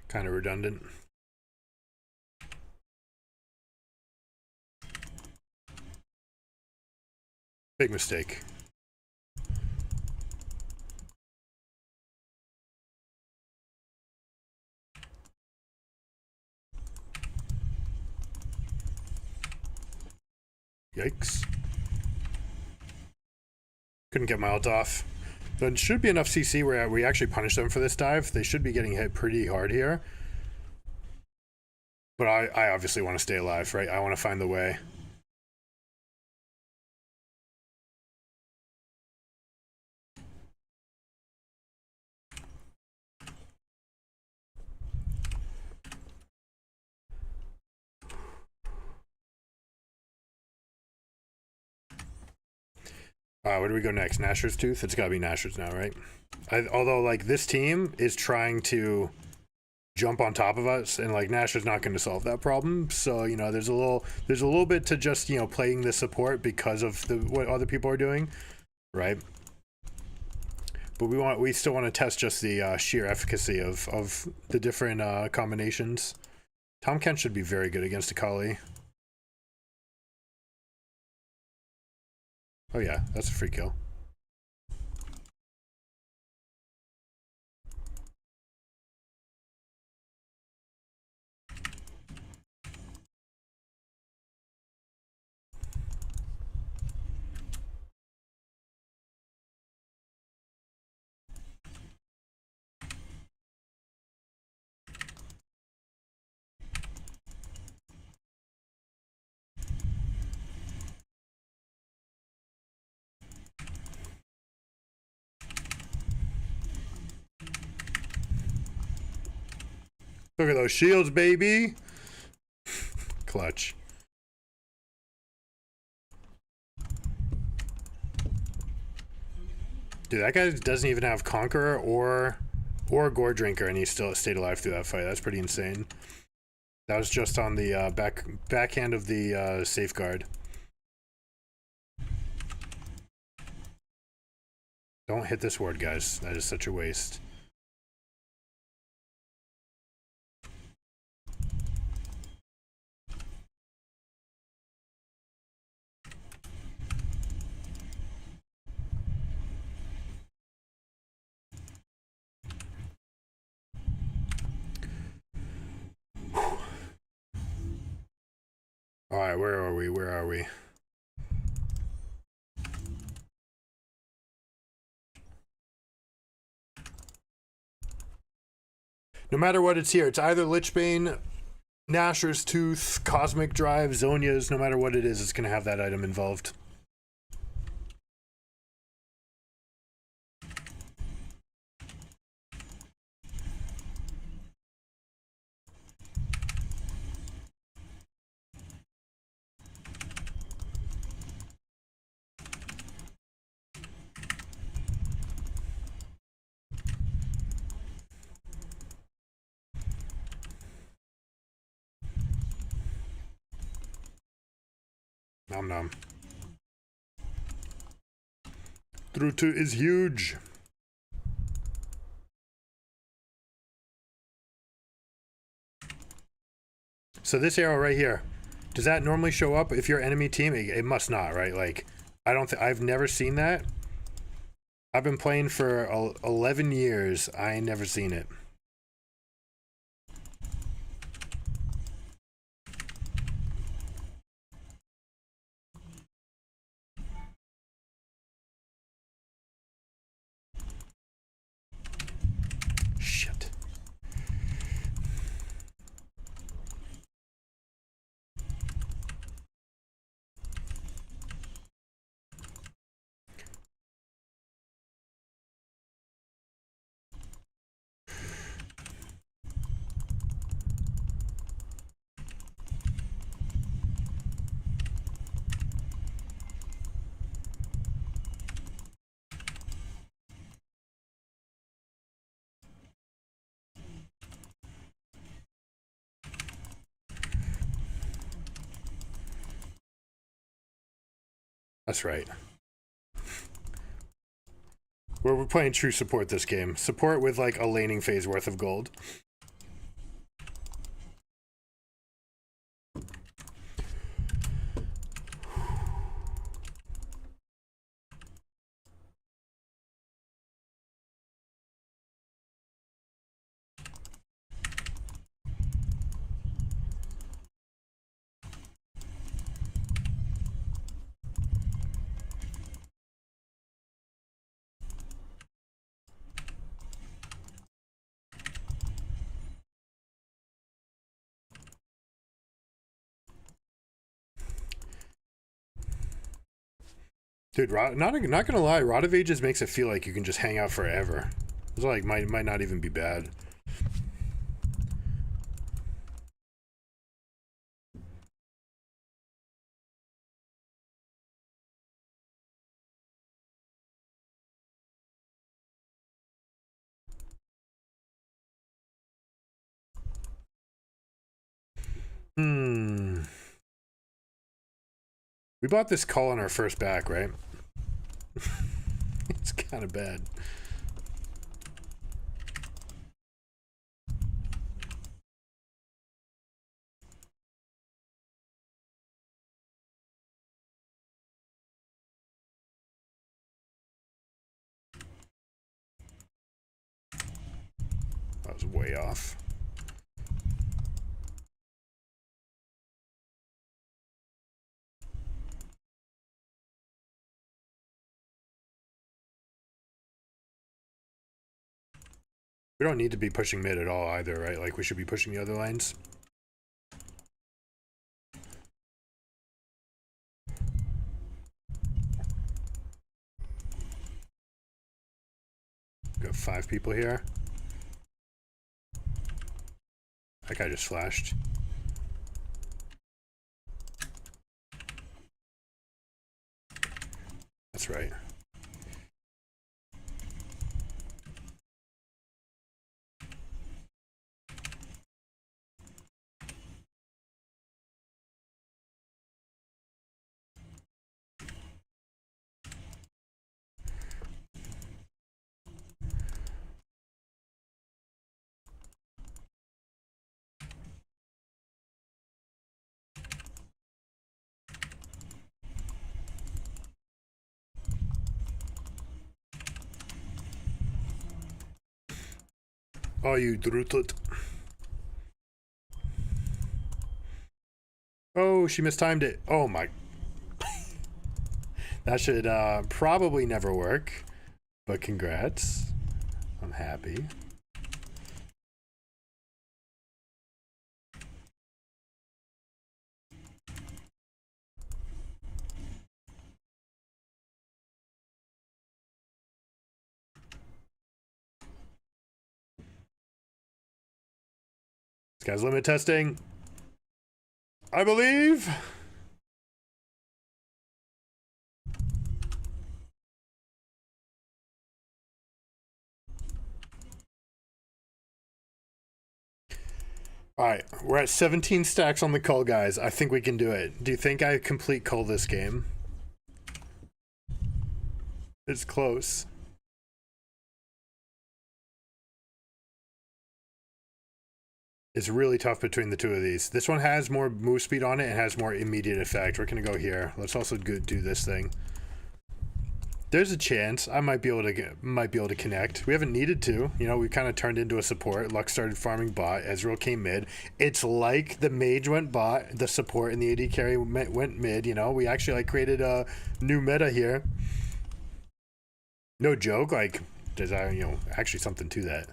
Kind of redundant. Big mistake. Yikes. Couldn't get my ult off. There should be enough CC where we actually punish them for this dive. They should be getting hit pretty hard here. But I obviously want to stay alive, right? I want to find the way. Where do we go next? Nasher's Tooth? It's gotta be Nasher's now, right? Although, like, this team is trying to jump on top of us, and like Nasher's not going to solve that problem. So you know, there's a little bit to just, you know, playing the support because of what other people are doing, right? But we still want to test just the sheer efficacy of the different combinations. Tom Kent should be very good against Akali. Oh yeah, that's a free kill. Look at those shields, baby. Clutch. Dude, that guy doesn't even have Conqueror or Gore Drinker, and he still stayed alive through that fight. That's pretty insane. That was just on the backhand of the safeguard. Don't hit this ward, guys. That is such a waste. Alright, where are we? Where are we? No matter what, it's here. It's either Lichbane, Nasher's Tooth, Cosmic Drive, Zonia's. No matter what it is, it's going to have that item involved. Nom nom. Through 2 is huge. So this arrow right here, does that normally show up if you're enemy team? It must not, right? Like, I've never seen that. I've been playing for 11 years. I ain't never seen it. Shit. That's right. We're playing true support this game. Support with like a laning phase worth of gold. Dude, not gonna lie, Rod of Ages makes it feel like you can just hang out forever. It's like might not even be bad. We bought this call on our first back, right? It's kind of bad. That was way off. We don't need to be pushing mid at all either, right? Like, we should be pushing the other lanes. Got 5 people here. That guy just flashed. That's right. Oh, you drutlet. Oh, she mistimed it. Oh my. That should probably never work, but congrats. I'm happy. This guy's limit testing. I believe. All right, we're at 17 stacks on the cull, guys. I think we can do it. Do you think I complete cull this game? It's close. It's really tough between the two of these. This one has more move speed on it and has more immediate effect. We're gonna go here. Let's also do this thing. There's a chance I might be able to connect. We haven't needed to. You know, we kind of turned into a support. Lux started farming bot. Ezreal came mid. It's like the mage went bot, the support and the AD carry went mid. You know, we actually like created a new meta here. No joke. Like, there's actually something to that.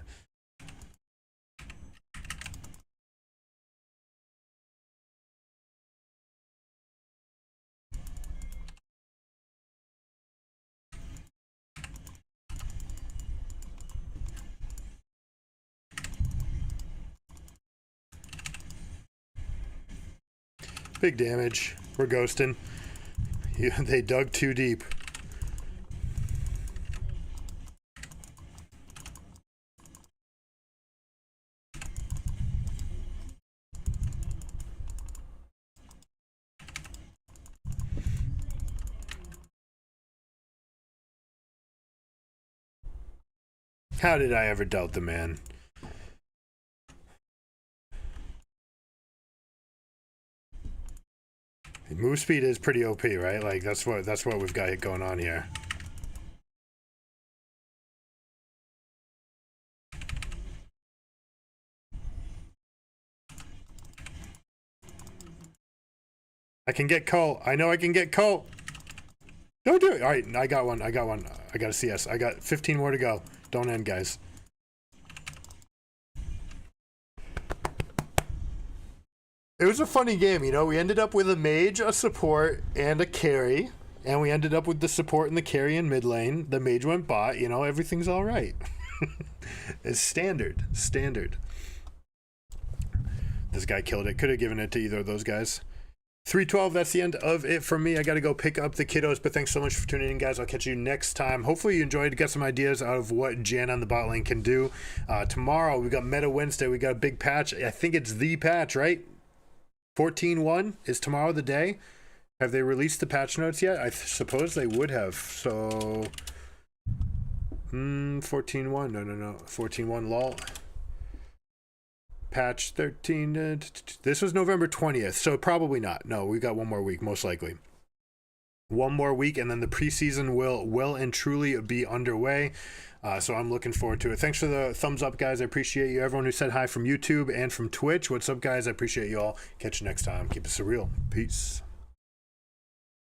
Big damage. We're ghosting. They dug too deep. How did I ever doubt the man? Move speed is pretty OP, right? Like that's what we've got going on here. I can get Cole. I know I can get Cole. Don't do it. All right, I got one. I got a CS. I got 15 more to go. Don't end, guys. It was a funny game, you know. We ended up with a mage, a support, and a carry. And we ended up with the support and the carry in mid lane. The mage went bot, you know, everything's all right. It's standard. This guy killed it. Could have given it to either of those guys. 312, that's the end of it for me. I got to go pick up the kiddos, but thanks so much for tuning in, guys. I'll catch you next time. Hopefully you enjoyed, get some ideas out of what Janna on the bot lane can do. Tomorrow, we got Meta Wednesday. We got a big patch. I think it's the patch, right? 14.1 is tomorrow the day. Have they released the patch notes yet? I suppose they would have. So 14.1. No. 14.1 lol. Patch 13. This was November 20th, so probably not. No, we got one more week, most likely. One more week, and then the preseason will well and truly be underway. So I'm looking forward to it. Thanks for the thumbs up, guys. I appreciate you. Everyone who said hi from YouTube and from Twitch. What's up, guys? I appreciate you all. Catch you next time. Keep it surreal. Peace.